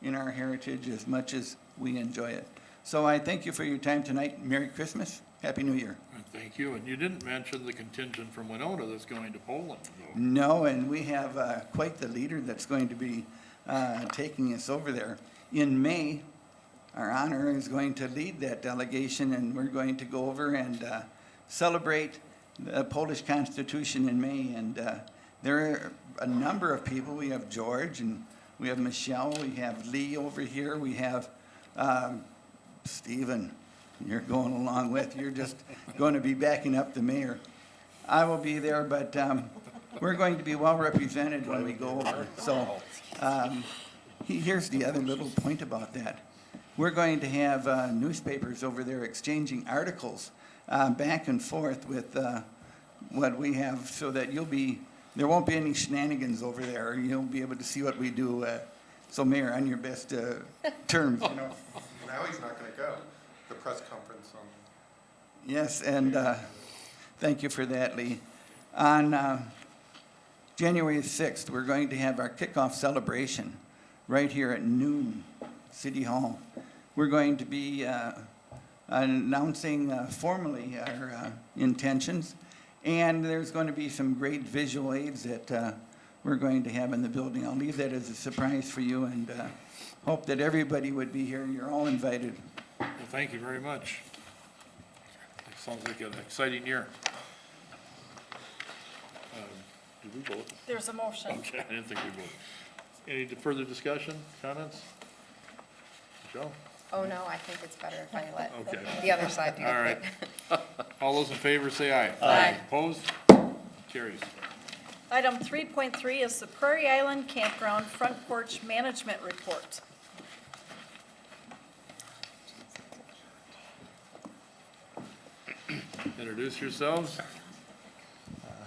in our heritage as much as we enjoy it. So I thank you for your time tonight. Merry Christmas. Happy New Year. Thank you. And you didn't mention the contingent from Winona that's going to Poland. No, and we have quite the leader that's going to be taking us over there. In May, our honor is going to lead that delegation, and we're going to go over and celebrate the Polish Constitution in May. And there are a number of people. We have George, and we have Michelle, we have Lee over here, we have Stephen, you're going along with, you're just going to be backing up the mayor. I will be there, but we're going to be well represented when we go over. So here's the other little point about that. We're going to have newspapers over there exchanging articles back and forth with what we have, so that there won't be any shenanigans over there. You'll be able to see what we do. So Mayor, on your best terms, you know. Now he's not going to go. The press conference on. Yes, and thank you for that, Lee. On January 6th, we're going to have our kickoff celebration right here at noon, City Hall. We're going to be announcing formally our intentions, and there's going to be some great visual aids that we're going to have in the building. I'll leave that as a surprise for you, and hope that everybody would be here. You're all invited. Well, thank you very much. It sounds like an exciting year. Did we vote? There's a motion. Okay, I didn't think we voted. Any further discussion, comments? Michelle? Oh, no, I think it's better if I let Okay. the other side do it. All right. All those in favor say aye. Aye. Opposed? Carries. Item 3.3 is the Prairie Island Campground Front Porch Management Report. Introduce yourselves.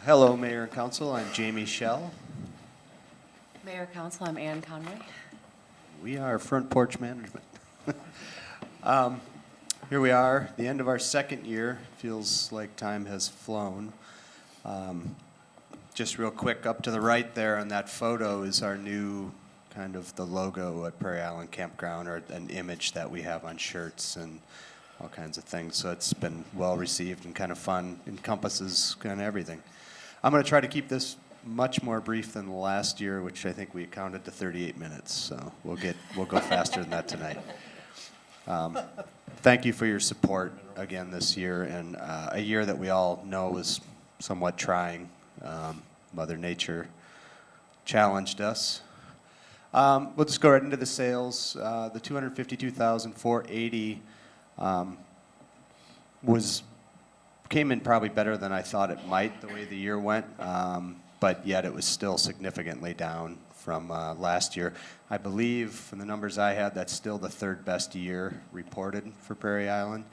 Hello, Mayor and Council. I'm Jamie Schell. Mayor, Council, I'm Ann Conway. We are Front Porch Management. Here we are, the end of our second year. Feels like time has flown. Just real quick, up to the right there on that photo is our new kind of the logo at Prairie Island Campground, or an image that we have on shirts and all kinds of things. So it's been well received and kind of fun, encompasses kind of everything. I'm going to try to keep this much more brief than the last year, which I think we counted to 38 minutes. So we'll go faster than that tonight. Thank you for your support again this year, and a year that we all know was somewhat trying. Mother Nature challenged us. We'll just go right into the sales. The $252,480 was came in probably better than I thought it might, the way the year went, but yet it was still significantly down from last year. I believe, from the numbers I had, that's still the third best year reported for Prairie Island,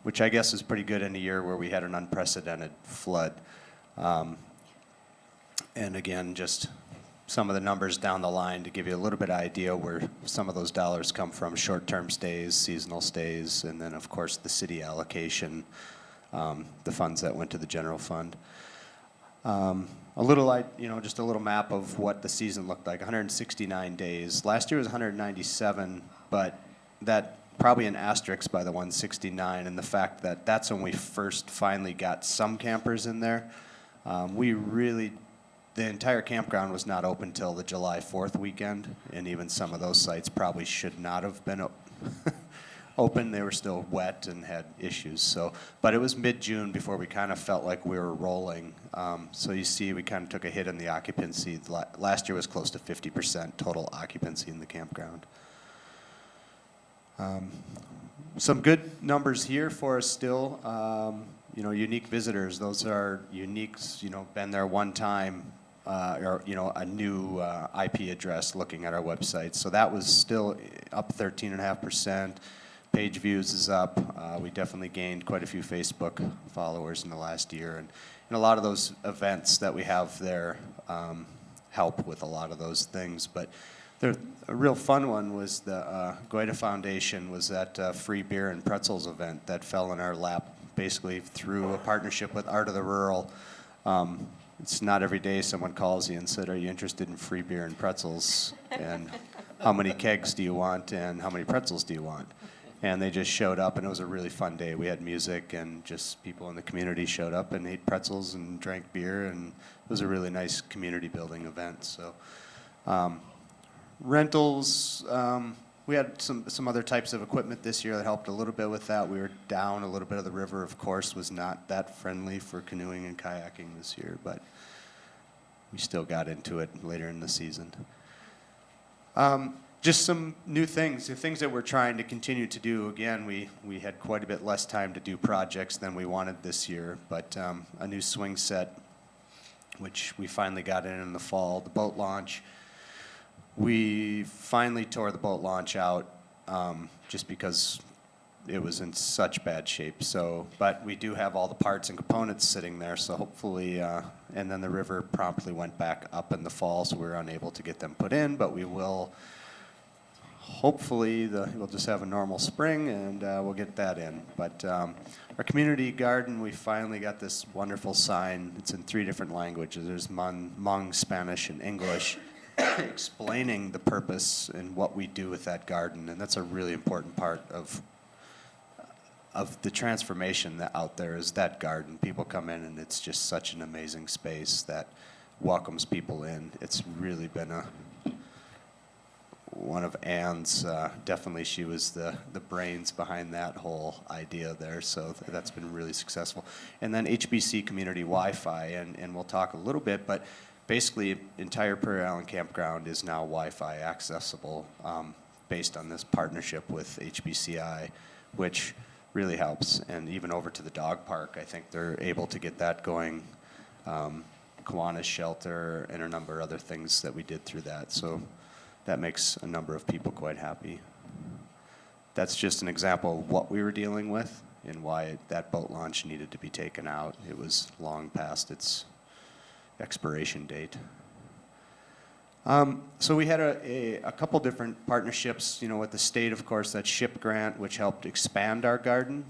which I guess is pretty good in a year where we had an unprecedented flood. And again, just some of the numbers down the line to give you a little bit of idea where some of those dollars come from: short-term stays, seasonal stays, and then of course the city allocation, the funds that went to the general fund. Just a little map of what the season looked like. 169 days. Last year was 197, but that probably an asterisk by the 169 and the fact that that's when we first finally got some campers in there. The entire campground was not open till the July 4th weekend, and even some of those sites probably should not have been open. They were still wet and had issues. But it was mid-June before we kind of felt like we were rolling. So you see, we kind of took a hit in the occupancy. Last year was close to 50% total occupancy in the campground. Some good numbers here for us still. Unique visitors. Those are uniques. Been there one time. Or a new IP address looking at our website. So that was still up 13.5%. Page views is up. We definitely gained quite a few Facebook followers in the last year. And a lot of those events that we have there help with a lot of those things. But a real fun one was the Goethe Foundation was that free beer and pretzels event that fell in our lap basically through a partnership with Art of the Rural. It's not every day someone calls you and said, "Are you interested in free beer and pretzels? And how many kegs do you want? And how many pretzels do you want?" And they just showed up, and it was a really fun day. We had music, and just people in the community showed up and ate pretzels and drank beer, and it was a really nice community-building event. So rentals, we had some other types of equipment this year that helped a little bit with that. We were down a little bit of the river, of course, was not that friendly for canoeing and kayaking this year, but we still got into it later in the season. Just some new things, the things that we're trying to continue to do. Again, we had quite a bit less time to do projects than we wanted this year, but a new swing set, which we finally got in the fall. The boat launch. We finally tore the boat launch out just because it was in such bad shape. But we do have all the parts and components sitting there, so hopefully, and then the river promptly went back up in the fall, so we were unable to get them put in, but we will, hopefully, we'll just have a normal spring, and we'll get that in. But our community garden, we finally got this wonderful sign. It's in 3 different languages. There's Hmong, Spanish, and English, explaining the purpose and what we do with that garden, and that's a really important part of the transformation out there is that garden. People come in, and it's just such an amazing space that welcomes people in. It's really been one of Ann's, definitely she was the brains behind that whole idea there, so that's been really successful. And then HBC Community Wi-Fi, and we'll talk a little bit, but basically, entire Prairie Island Campground is now Wi-Fi accessible based on this partnership with HBCI, which really helps. And even over to the dog park, I think they're able to get that going. Kiwanis Shelter and a number of other things that we did through that. So that makes a number of people quite happy. That's just an example of what we were dealing with and why that boat launch needed to be taken out. It was long past its expiration date. So we had a couple different partnerships, with the state, of course, that SHIP grant, which helped expand our garden,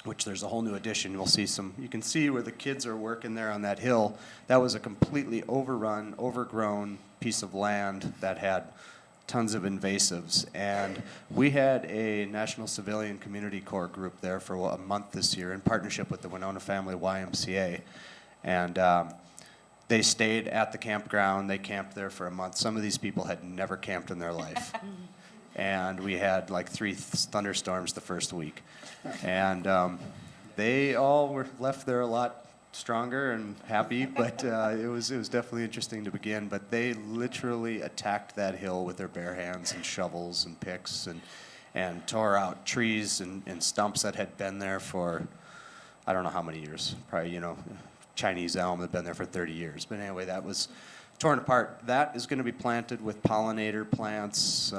which there's a whole new addition. You can see where the kids are working there on that hill. That was a completely overrun, overgrown piece of land that had tons of invasives. And we had a National Civilian Community Corps group there for a month this year in partnership with the Winona Family YMCA. And they stayed at the campground. They camped there for a month. Some of these people had never camped in their life. And we had like 3 thunderstorms the first week. And they all were left there a lot stronger and happy, but it was definitely interesting to begin. But they literally attacked that hill with their bare hands and shovels and picks and tore out trees and stumps that had been there for I don't know how many years, probably, Chinese elm had been there for 30 years. But anyway, that was torn apart. That is going to be planted with pollinator plants,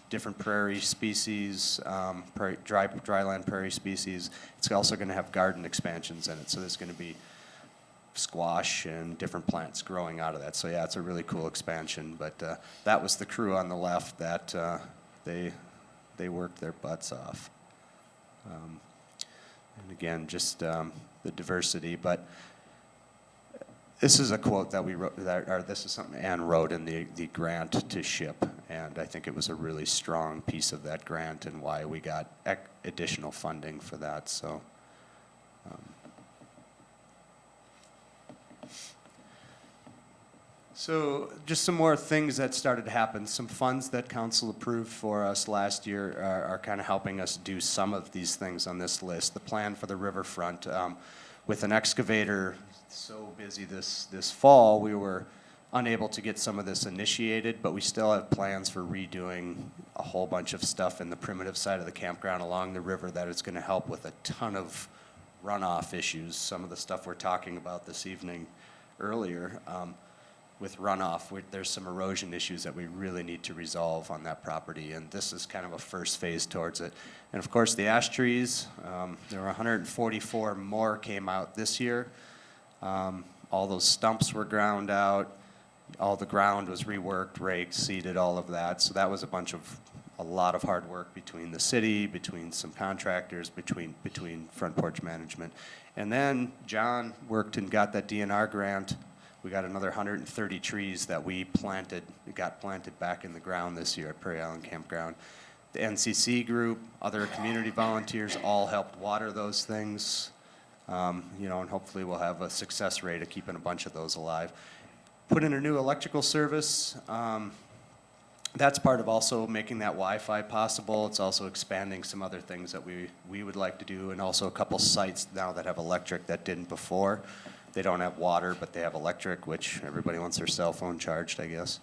different prairie species, dryland prairie species. It's also going to have garden expansions in it, so there's going to be squash and different plants growing out of that. So yeah, it's a really cool expansion. But that was the crew on the left that they worked their butts off. And again, just the diversity. But this is a quote that we wrote, or this is something Ann wrote in the grant to SHIP, and I think it was a really strong piece of that grant and why we got additional funding for that. So just some more things that started to happen. Some funds that council approved for us last year are kind of helping us do some of these things on this list. The plan for the riverfront, with an excavator so busy this fall, we were unable to get some of this initiated, but we still have plans for redoing a whole bunch of stuff in the primitive side of the campground along the river that is going to help with a ton of runoff issues. Some of the stuff we're talking about this evening earlier. With runoff, there's some erosion issues that we really need to resolve on that property, and this is kind of a first phase towards it. And of course, the ash trees, there were 144 more came out this year. All those stumps were ground out. All the ground was reworked, raked, seeded, all of that. So that was a lot of hard work between the city, between some contractors, between Front Porch Management. And then John worked and got that DNR grant. We got another 130 trees that we got planted back in the ground this year at Prairie Island Campground. The NCC group, other community volunteers all helped water those things, and hopefully we'll have a success rate of keeping a bunch of those alive. Put in a new electrical service. That's part of also making that Wi-Fi possible. It's also expanding some other things that we would like to do, and also a couple sites now that have electric that didn't before. They don't have water, but they have electric, which everybody wants their cell phone charged, I guess.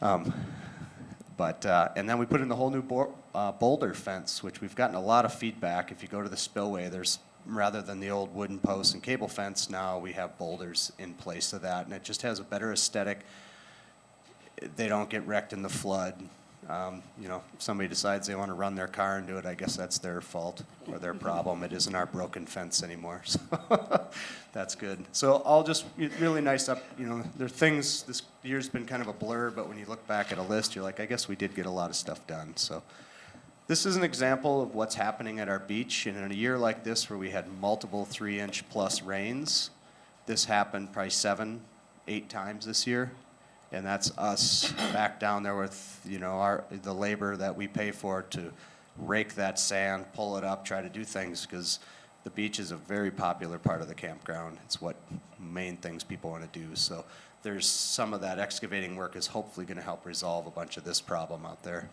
And then we put in the whole new boulder fence, which we've gotten a lot of feedback. If you go to the spillway, there's, rather than the old wooden posts and cable fence, now we have boulders in place of that, and it just has a better aesthetic. They don't get wrecked in the flood. If somebody decides they want to run their car into it, I guess that's their fault or their problem. It isn't our broken fence anymore, so that's good. So all just really nice there are things, this year's been kind of a blur, but when you look back at a list, you're like, I guess we did get a lot of stuff done. So this is an example of what's happening at our beach, and in a year like this where we had multiple 3-inch plus rains, this happened probably 7-8 times this year. And that's us back down there with, the labor that we pay for to rake that sand, pull it up, try to do things, because the beach is a very popular part of the campground. It's what main things people want to do. So there's some of that excavating work is hopefully going to help resolve a bunch of this problem out there.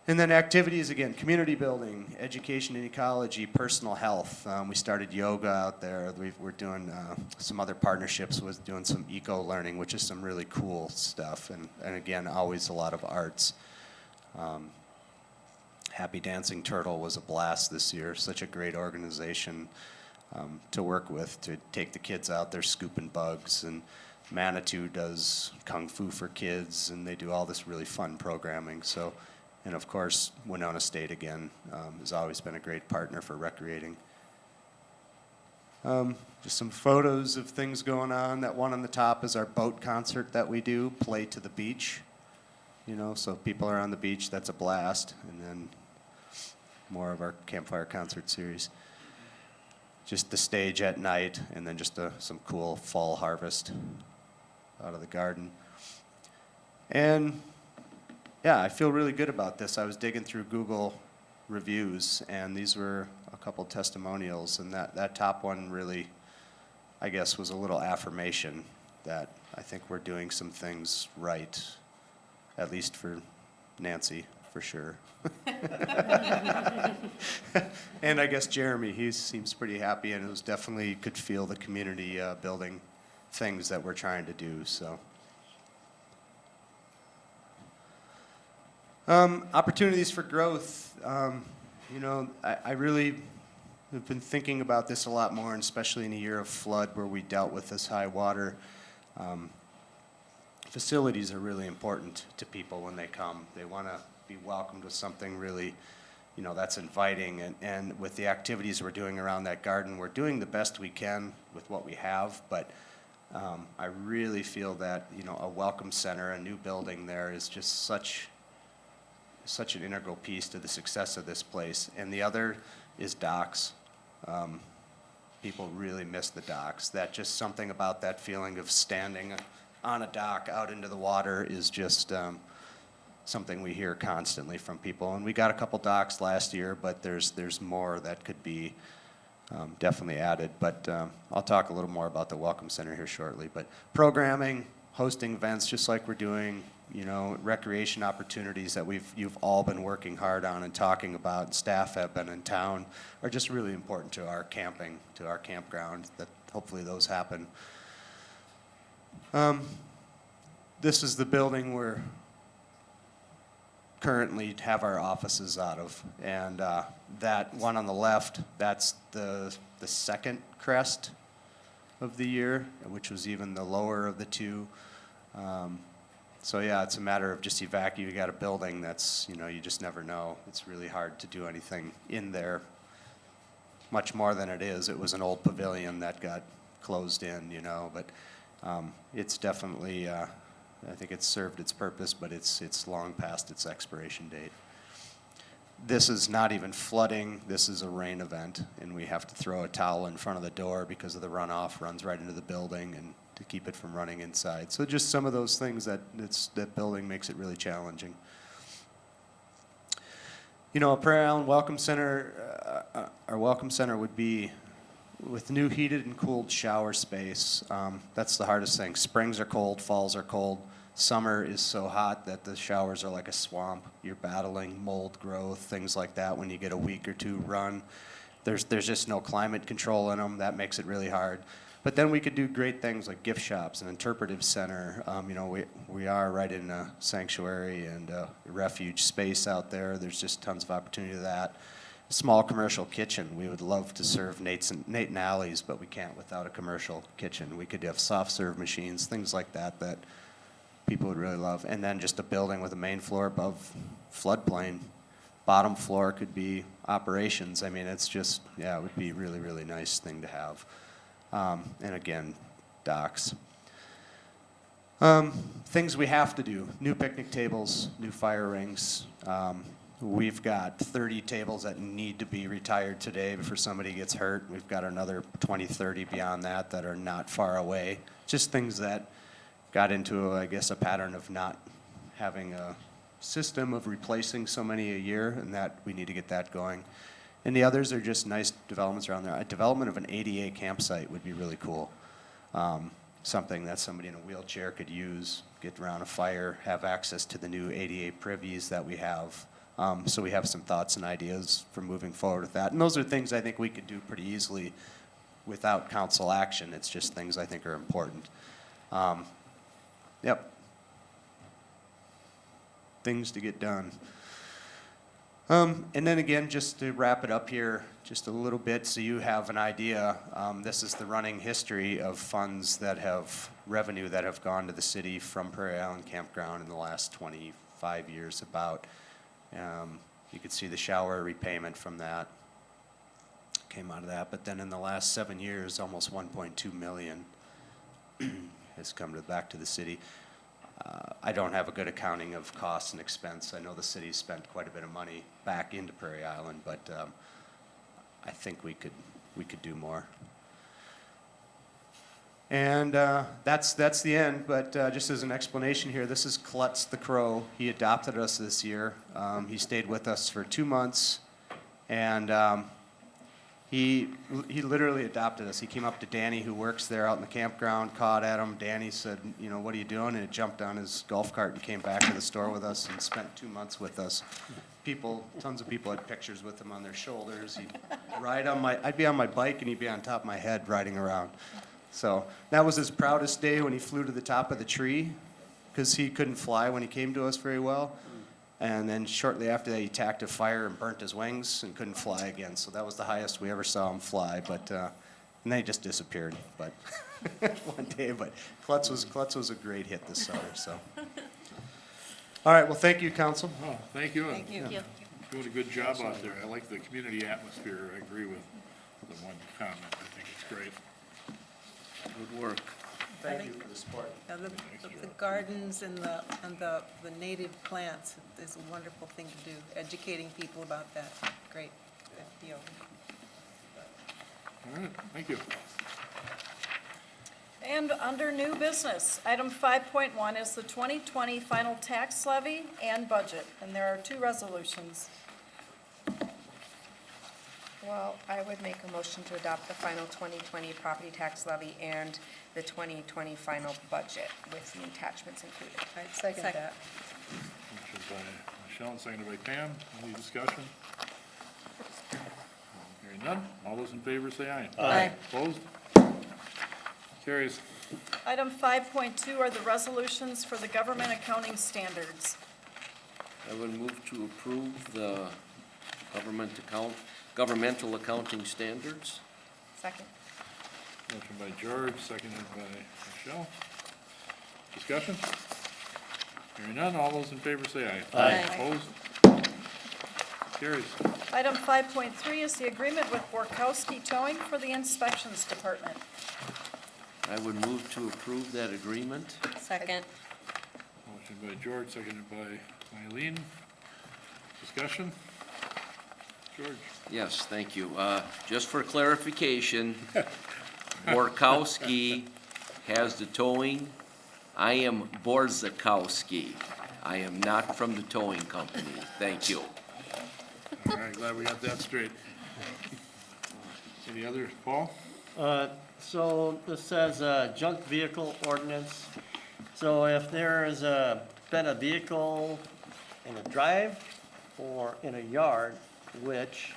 And then activities, again, community building, education and ecology, personal health. We started yoga out there. We're doing some other partnerships with doing some eco-learning, which is some really cool stuff. And again, always a lot of arts. Happy Dancing Turtle was a blast this year. Such a great organization to work with, to take the kids out there scooping bugs. And Manitou does Kung Fu for kids, and they do all this really fun programming. And of course, Winona State, again, has always been a great partner for recreating. Just some photos of things going on. That one on the top is our boat concert that we do, Play to the Beach. So if people are on the beach, that's a blast. And then more of our campfire concert series. Just the stage at night, and then just some cool fall harvest out of the garden. And yeah, I feel really good about this. I was digging through Google reviews, and these were a couple testimonials, and that top one really, I guess, was a little affirmation that I think we're doing some things right, at least for Nancy, for sure. And I guess Jeremy, he seems pretty happy, and it was definitely, could feel the community building things that we're trying to do, so. Opportunities for growth. I really We've been thinking about this a lot more, and especially in a year of flood where we dealt with this high water. Facilities are really important to people when they come. They want to be welcomed with something really, you know, that's inviting. And with the activities we're doing around that garden, we're doing the best we can with what we have, but I really feel that, you know, a welcome center, a new building there is just such an integral piece to the success of this place. And the other is docks. People really miss the docks. That just something about that feeling of standing on a dock out into the water is just something we hear constantly from people. And we got a couple docks last year, but there's more that could be definitely added. But I'll talk a little more about the Welcome Center here shortly. But programming, hosting events just like we're doing, you know, recreation opportunities that you've all been working hard on and talking about, and staff have been in town, are just really important to our camping, to our campground, that hopefully those happen. This is the building we're currently have our offices out of, and that one on the left, that's the second crest of the year, which was even the lower of the two. So yeah, it's a matter of just you got a building that's, you know, you just never know. It's really hard to do anything in there, much more than it is. It was an old pavilion that got closed in, you know, but it's definitely, I think it's served its purpose, but it's long past its expiration date. This is not even flooding, this is a rain event, and we have to throw a towel in front of the door because of the runoff runs right into the building, and to keep it from running inside. So just some of those things that building makes it really challenging. You know, a Prairie Island Welcome Center, our Welcome Center would be with new heated and cooled shower space. That's the hardest thing. Springs are cold, falls are cold. Summer is so hot that the showers are like a swamp. You're battling mold growth, things like that when you get a week or two run. There's just no climate control in them. That makes it really hard. But then we could do great things like gift shops, an interpretive center. You know, we are right in a sanctuary and a refuge space out there. There's just tons of opportunity to that. Small commercial kitchen. We would love to serve Nate and Allie's, but we can't without a commercial kitchen. We could have soft serve machines, things like that people would really love. And then just a building with a main floor above floodplain. Bottom floor could be operations. I mean, it's just, yeah, it would be a really, really nice thing to have. And again, docks. Things we have to do, new picnic tables, new fire rings. We've got 30 tables that need to be retired today before somebody gets hurt. We've got another 20, 30 beyond that are not far away. Just things that got into, I guess, a pattern of not having a system of replacing so many a year, and that we need to get that going. And the others are just nice developments around there. A development of an ADA campsite would be really cool. Something that somebody in a wheelchair could use, get around a fire, have access to the new ADA privies that we have. So we have some thoughts and ideas for moving forward with that. And those are things I think we could do pretty easily without council action. It's just things I think are important. Yep. Things to get done. And then again, just to wrap it up here just a little bit so you have an idea, this is the running history of funds that have, revenue that have gone to the city from Prairie Island Campground in the last 25 years about. You could see the shower repayment from that came out of that, but then in the last 7 years, almost 1.2 million has come back to the city. I don't have a good accounting of costs and expense. I know the city spent quite a bit of money back into Prairie Island, but I think we could do more. And that's the end, but just as an explanation here, this is Klutz the Crow. He adopted us this year. He stayed with us for 2 months, and he literally adopted us. He came up to Danny, who works there out in the campground, cawed at him. Danny said, you know, what are you doing? And he jumped on his golf cart and came back to the store with us and spent 2 months with us. Tons of people had pictures with him on their shoulders. I'd be on my bike and he'd be on top of my head riding around. So that was his proudest day when he flew to the top of the tree, because he couldn't fly when he came to us very well. And then shortly after that, he attacked a fire and burnt his wings and couldn't fly again. So that was the highest we ever saw him fly. But and then he just disappeared. But one day, but Klutz was a great hit this summer. So, all right. Well, thank you, Council. Oh, thank you. Thank you. Doing a good job out there. I like the community atmosphere. I agree with the one comment. I think it's great. Good work. Thank you for the support. Now, the gardens and the native plants is a wonderful thing to do, educating people about that. Great, good deal. All right, thank you. And under new business, item 5.1 is the 2020 final tax levy and budget, and there are two resolutions. Well, I would make a motion to adopt the final 2020 property tax levy and the 2020 final budget with the attachments included. I'd second that. Motion by Michelle, seconded by Pam. Any discussion? Hearing none. All those in favor say aye. Aye. Opposed? Carries. Item 5.2 are the resolutions for the government accounting standards. I would move to approve the governmental accounting standards. Second. Motion by George, seconded by Michelle. Discussion? Hearing none. All those in favor say aye. Aye. Opposed? Carries. Item 5.3 is the agreement with Borkowski Towing for the inspections department. I would move to approve that agreement. Second. Motion by George, seconded by Eileen. Discussion? George? Yes, thank you. Just for clarification, Borkowski has the towing. I am Borzakowski. I am not from the towing company. Thank you. All right, glad we got that straight. Any other, Paul? So this says junk vehicle ordinance. So if there's been a vehicle in a drive or in a yard which,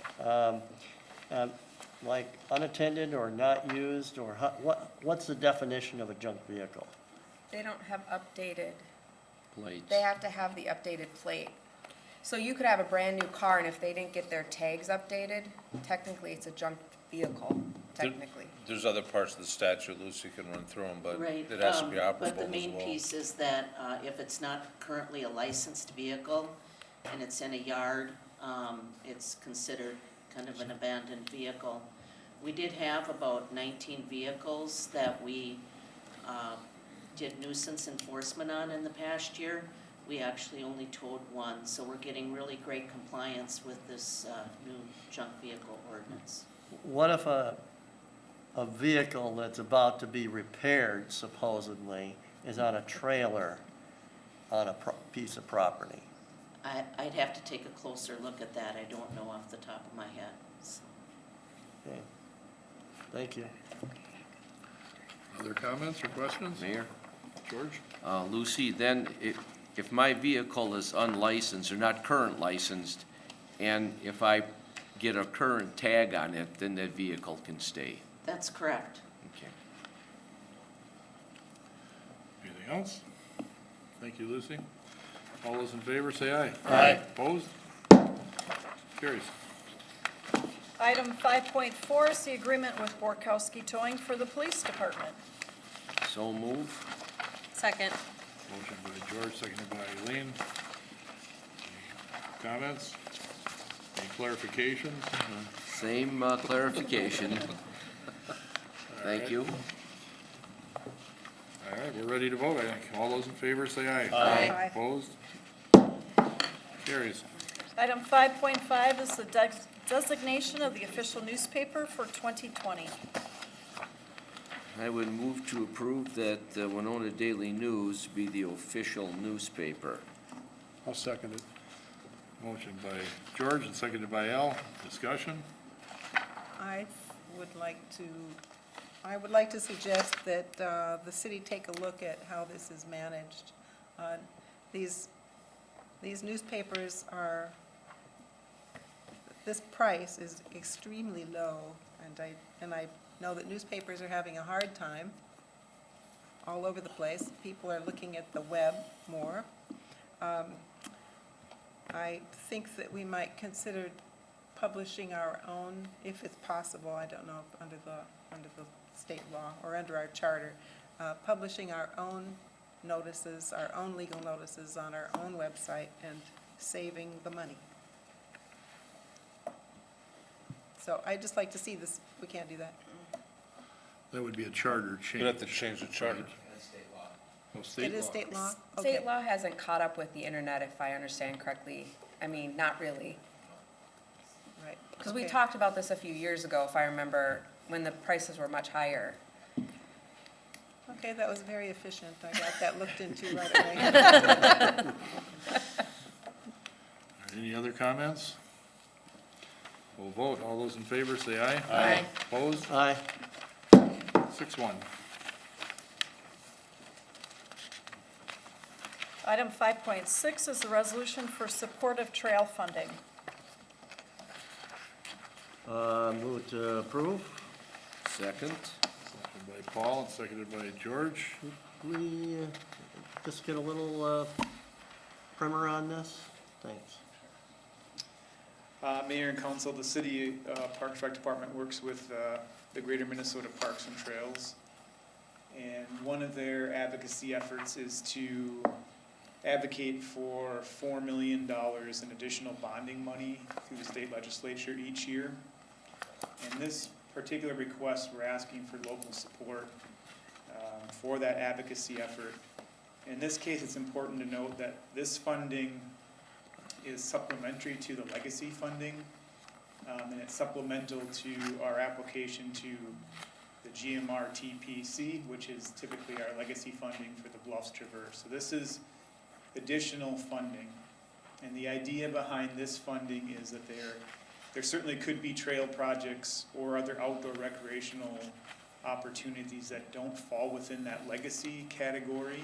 like unattended or not used, or what's the definition of a junk vehicle? They don't have updated, Plates. they have to have the updated plate. So you could have a brand-new car, and if they didn't get their tags updated, technically it's a junk vehicle, technically. There's other parts of the statute, Lucy can run through them, but Right, it has to be operable as well. but the main piece is that if it's not currently a licensed vehicle and it's in a yard, it's considered kind of an abandoned vehicle. We did have about 19 vehicles that we did nuisance enforcement on in the past year. We actually only towed one, so we're getting really great compliance with this new junk vehicle ordinance. What if a vehicle that's about to be repaired supposedly is on a trailer on a piece of property? I'd have to take a closer look at that. I don't know off the top of my head, so. Okay. Thank you. Other comments or questions? Mayor? George? Lucy, then if my vehicle is unlicensed or not current licensed, and if I get a current tag on it, then that vehicle can stay. That's correct. Okay. Anything else? Thank you, Lucy. All those in favor, say aye. Aye. Opposed? Carries. Item 5.4 is the agreement with Borkowski Towing for the police department. So move. Second. Motion by George, seconded by Eileen. Comments? Any clarifications? Same clarification. Thank you. All right, we're ready to vote, I think. All those in favor, say aye. Aye. Opposed? Carries. Item 5.5 is the designation of the official newspaper for 2020. I would move to approve that the Winona Daily News be the official newspaper. I'll second it. Motion by George and seconded by Al. Discussion? I would like to suggest that the city take a look at how this is managed. These newspapers are, this price is extremely low, and I know that newspapers are having a hard time all over the place. People are looking at the web more. I think that we might consider publishing our own, if it's possible, I don't know, if under the state law or under our charter, publishing our own notices, our own legal notices on our own website and saving the money. So I'd just like to see this, we can't do that. That would be a charter change. You'd have to change the charter. Oh, state It is law. state law? Okay. State law hasn't caught up with the internet, if I understand correctly. I mean, not really. Right. Because we Okay. talked about this a few years ago, if I remember, when the prices were much higher. Okay, that was very efficient. I got that looked into right away. Any other comments? We'll vote. All those in favor, say aye. Aye. Opposed? Aye. 6-1. Item 5.6 is the resolution for supportive trail funding. Move to approve. Second. Seconded by Paul and seconded by George. We just get a little primer on this? Thanks. Mayor and Council, the City Parks Rec Department works with the Greater Minnesota Parks and Trails. And one of their advocacy efforts is to advocate for $4 million in additional bonding money through the state legislature each year. And this particular request, we're asking for local support for that advocacy effort. In this case, it's important to note that this funding is supplementary to the legacy funding, and it's supplemental to our application to the GMR-TPC, which is typically our legacy funding for the Bluffs Traverse. So this is additional funding, and the idea behind this funding is that there certainly could be trail projects or other outdoor recreational opportunities that don't fall within that legacy category,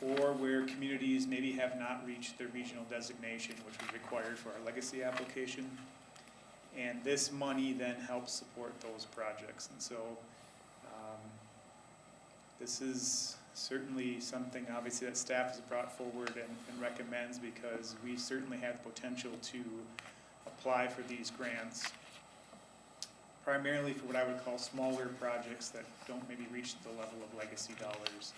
or where communities maybe have not reached their regional designation, which was required for our legacy application. And this money then helps support those projects. And so this is certainly something, obviously, that staff has brought forward and recommends, because we certainly have the potential to apply for these grants, primarily for what I would call smaller projects that don't maybe reach the level of legacy dollars.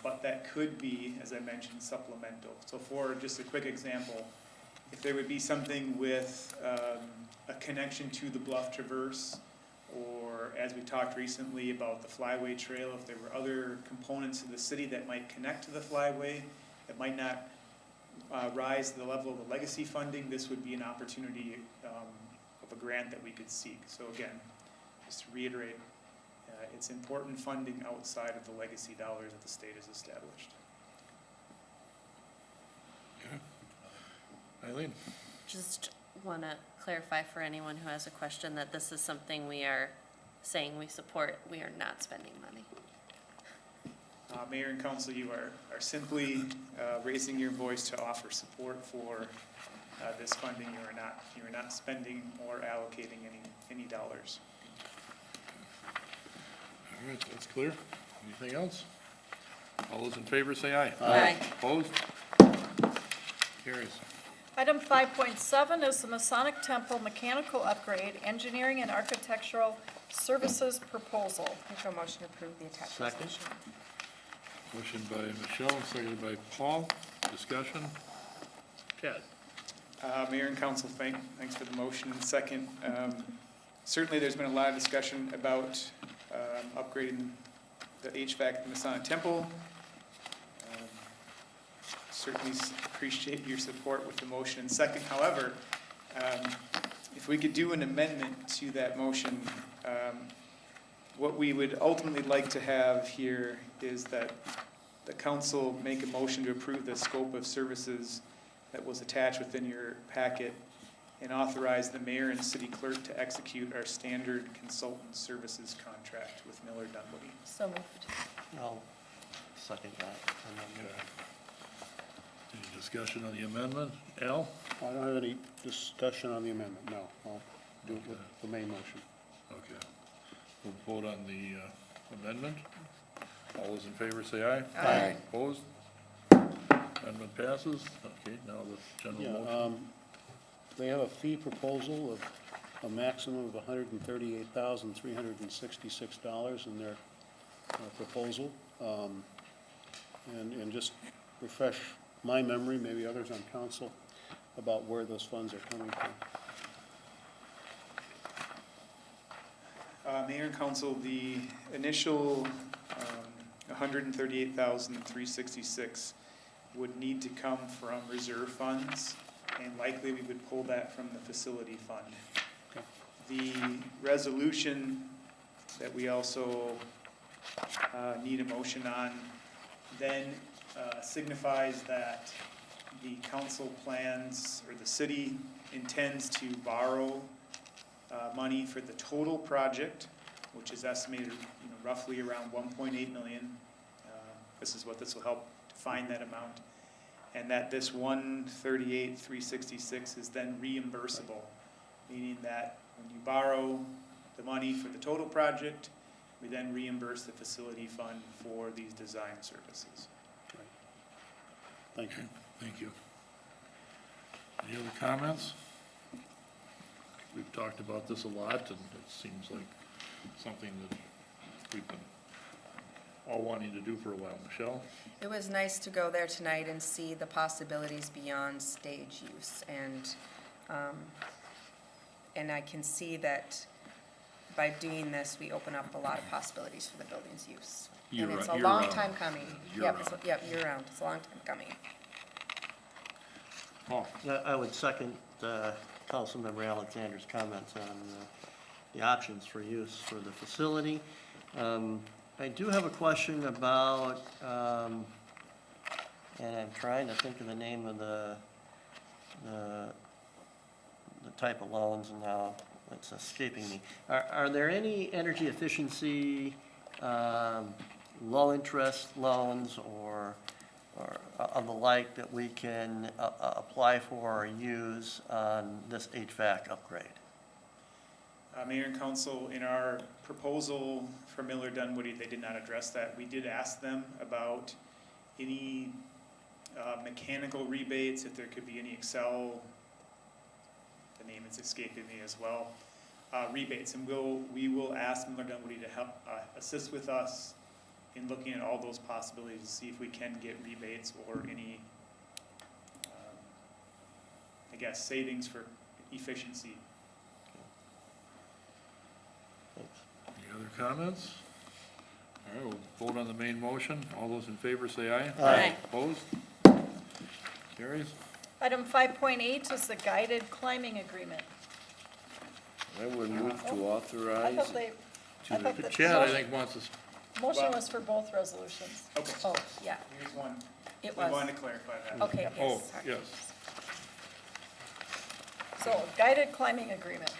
But that could be, as I mentioned, supplemental. So for just a quick example, if there would be something with a connection to the Bluff Traverse, or as we talked recently about the Flyway Trail, if there were other components of the city that might connect to the Flyway, that might not rise to the level of the legacy funding, this would be an opportunity of a grant that we could seek. So again, just to reiterate, it's important funding outside of the legacy dollars that the state has established. Eileen? Just want to clarify for anyone who has a question that this is something we are saying we support. We are not spending money. Mayor and Council, you are simply raising your voice to offer support for this funding. You are not spending or allocating any dollars. All right, that's clear. Anything else? All those in favor say aye. Aye. Opposed? Carries. Item 5.7 is the Masonic Temple Mechanical Upgrade Engineering and Architectural Services Proposal. Make a motion to approve the attached Second. resolution. Motion by Michelle, and seconded by Paul. Discussion? Ted? Mayor and Council, thanks for the motion and second. Certainly, there's been a lot of discussion about upgrading the HVAC at the Masonic Temple. Certainly appreciate your support with the motion and second. However, if we could do an amendment to that motion, what we would ultimately like to have here is that the council make a motion to approve the scope of services that was attached within your packet and authorize the mayor and city clerk to execute our standard consultant services contract with Miller Dunwoody. So moved. I'll second that. Any discussion on the amendment? Al? I don't have any discussion on the amendment, no. I'll do it with the main motion. Okay. We'll vote on the amendment. All those in favor say aye. Aye. Opposed? None Amendment passes. Okay, now the general Yeah, motion. they have a fee proposal of a maximum of $138,366 in their proposal. And just refresh my memory, maybe others on council, about where those funds are coming from. Mayor and council, the initial 138,366 would need to come from reserve funds, and likely we would pull that from the facility fund. Okay. The resolution that we also need a motion on then signifies that the council plans, or the city intends to borrow money for the total project, which is estimated, roughly around 1.8 million. This is what this will help define that amount. And that this 138,366 is then reimbursable, meaning that when you borrow the money for the total project, we then reimburse the facility fund for these design services. Thank you. Thank you. Any other comments? We've talked about this a lot, and it seems like something that we've been all wanting to do for a while. Michelle? It was nice to go there tonight and see the possibilities beyond stage use, and I can see that by doing this, we open up a lot of possibilities for the building's use. And it's a long time coming. Yep, year-round. It's a long time coming. Paul? I would second Councilmember Alexander's comments on the options for use for the facility. I do have a question about, and I'm trying to think of the name of the type of loans, and now it's escaping me. Are there any energy efficiency, low-interest loans or of the like that we can apply for or use on this HVAC upgrade? Mayor and council, in our proposal for Miller Dunwoody, they did not address that. We did ask them about any mechanical rebates, if there could be any Excel, the name is escaping me as well, rebates. And we will ask Miller Dunwoody to help assist with us in looking at all those possibilities to see if we can get rebates or any, savings for efficiency. Any other comments? All right, we'll vote on the main motion. All those in favor say aye. Aye. Opposed? Carries. Item 5.8 is the guided climbing agreement. I would move to I authorize. thought they, I thought the Chad, I think, wants us, motion was for both resolutions. Okay, Oh, yeah, here's one. it We was. wanted to clarify that. Okay, oh, yes, sorry. yes. So, guided climbing agreement.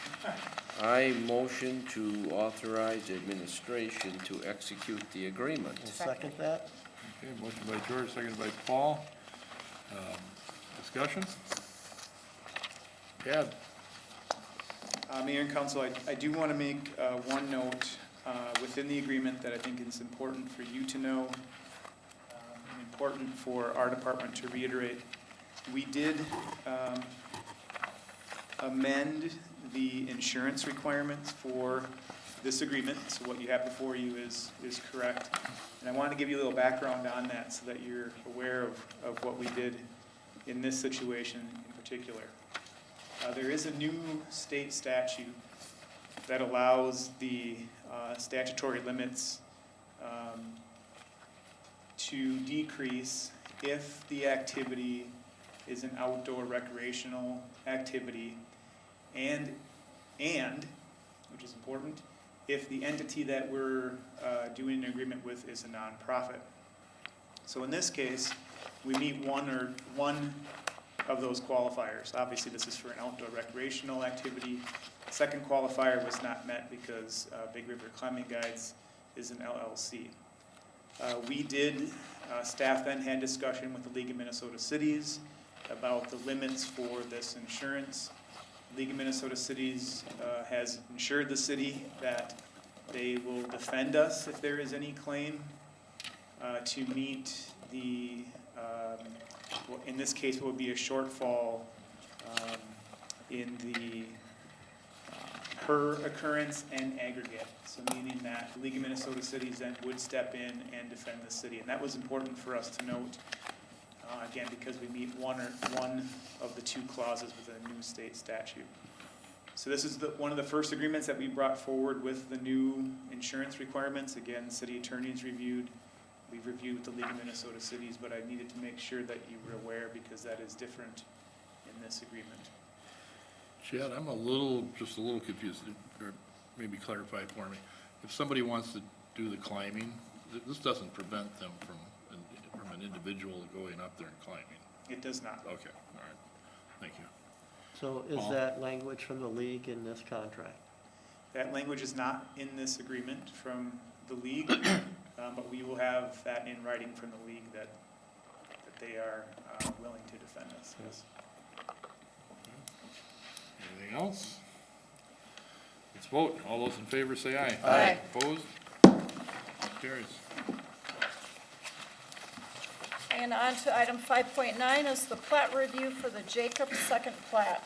I motion to authorize administration to execute the agreement. I'll second that. Okay, motion by George, seconded by Paul. Discussion? Chad? Mayor and council, I do want to make one note within the agreement that I think is important for you to know, and important for our department to reiterate. We did amend the insurance requirements for this agreement, so what you have before you is correct. And I wanted to give you a little background on that so that you're aware of what we did in this situation in particular. There is a new state statute that allows the statutory limits to decrease if the activity is an outdoor recreational activity and, which is important, if the entity that we're doing an agreement with is a nonprofit. So in this case, we meet one of those qualifiers. Obviously, this is for an outdoor recreational activity. Second qualifier was not met because Big River Climbing Guides is an LLC. We did, staff then had discussion with the League of Minnesota Cities about the limits for this insurance. League of Minnesota Cities has assured the city that they will defend us if there is any claim to meet the well, in this case, what would be a shortfall in the per occurrence and aggregate. So meaning that the League of Minnesota Cities then would step in and defend the city. And that was important for us to note, again, because we meet one of the two clauses with a new state statute. So this is one of the first agreements that we brought forward with the new insurance requirements. Again, city attorneys reviewed. We've reviewed with the League of Minnesota Cities, but I needed to make sure that you were aware because that is different in this agreement. Chad, I'm just a little confused, or maybe clarify for me. If somebody wants to do the climbing, this doesn't prevent them from an individual going up there and climbing? It does not. Okay, all right, thank you. So is Paul? that language from the league in this contract? That language is not in this agreement from the league, but we will have that in writing from the league that they are willing to defend us. Yes. Anything else? Let's vote. All those in favor say aye. Aye. Opposed? Carries. And on to item 5.9 is the plat review for the Jacobs second plat.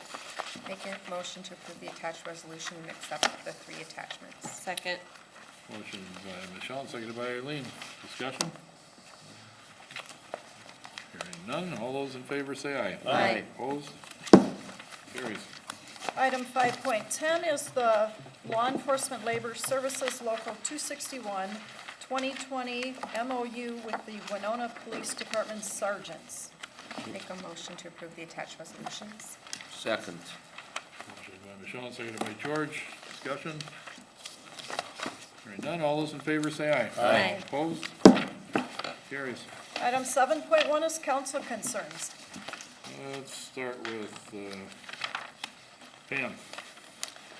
Make a motion to approve the attached resolution and accept the 3 attachments. Second. Motion by Michelle, seconded by Eileen. Discussion? Hearing none. All those in favor say aye. Aye. Opposed? Carries. Item 5.10 is the Law Enforcement Labor Services Local 261 2020 MOU with the Winona Police Department Sergeants. Make a motion to approve the attached resolutions. Second. Motion by Michelle, seconded by George. Discussion? Hearing none. All those in favor say aye. Aye. Opposed? Carries. Item 7.1 is council concerns. Let's start with Pam.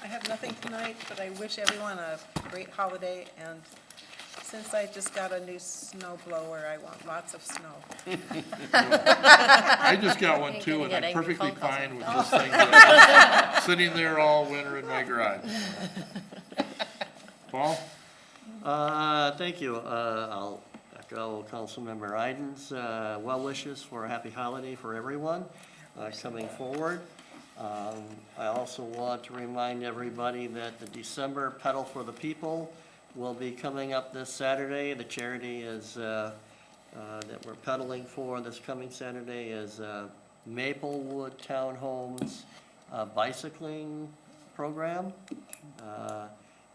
I have nothing tonight, but I wish everyone a great holiday, and since I just got a new snow blower, I want lots of snow. I just got one Ain't too, gonna and get I'm angry perfectly phone calls. fine with this thing sitting there all winter in my garage. Paul? Thank you. I'll echo Councilmember Iden's well wishes for a happy holiday for everyone coming forward. I also want to remind everybody that the December Pedal for the People will be coming up this Saturday. The charity is that we're pedaling for this coming Saturday is Maplewood Townhomes bicycling program.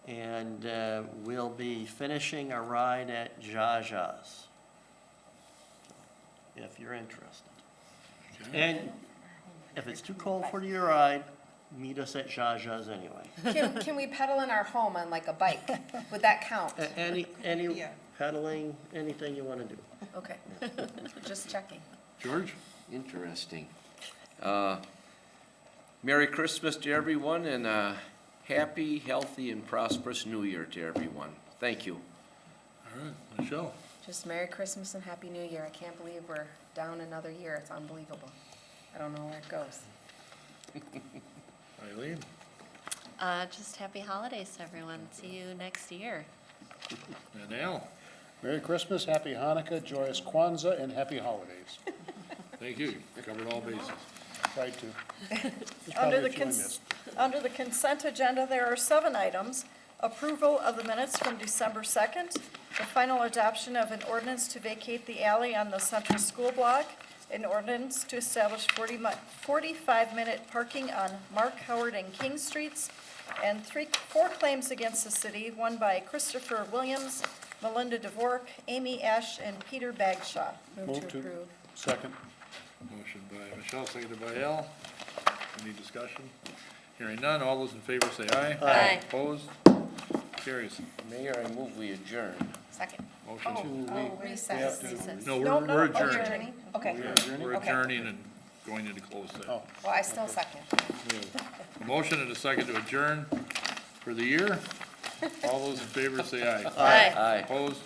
And we'll be finishing a ride at Jaja's, if you're interested. Okay. And if it's too cold for your ride, meet us at Jaja's anyway. Can we pedal in our home on like a bike? Would that count? Any Yeah. pedaling, anything you want to do. Okay, just checking. George? Interesting. Merry Christmas to everyone and happy, healthy, and prosperous New Year to everyone. Thank you. All right, Michelle? Just Merry Christmas and Happy New Year. I can't believe we're down another year. It's unbelievable. I don't know where it goes. Eileen? Just happy holidays to everyone. See you next year. And Al? Merry Christmas, Happy Hanukkah, joyous Kwanzaa, and Happy Holidays. Thank you. Covered all bases. Tried to. There's Under probably the a few I missed. under the consent agenda, there are 7 items. Approval of the minutes from December 2nd, the final adoption of an ordinance to vacate the alley on the central school block, an ordinance to establish 45-minute parking on Mark Howard and King Streets, and 4 claims against the city, one by Christopher Williams, Melinda DeVork, Amy Ash, and Peter Bagshaw. Move to approve. Second. Motion by Michelle, seconded by Al. Any discussion? Hearing none. All those in favor say aye. Aye. Opposed? Carries. Mayor, I move we adjourn. Second. Motion to, Recess. no, No, we're no, adjourning. Adjourning? Okay. We're Okay. adjourning and going into closed session. Oh. Well, I still second. We have a motion and a second to adjourn for the year. All those in favor say aye. Aye. Aye. Opposed?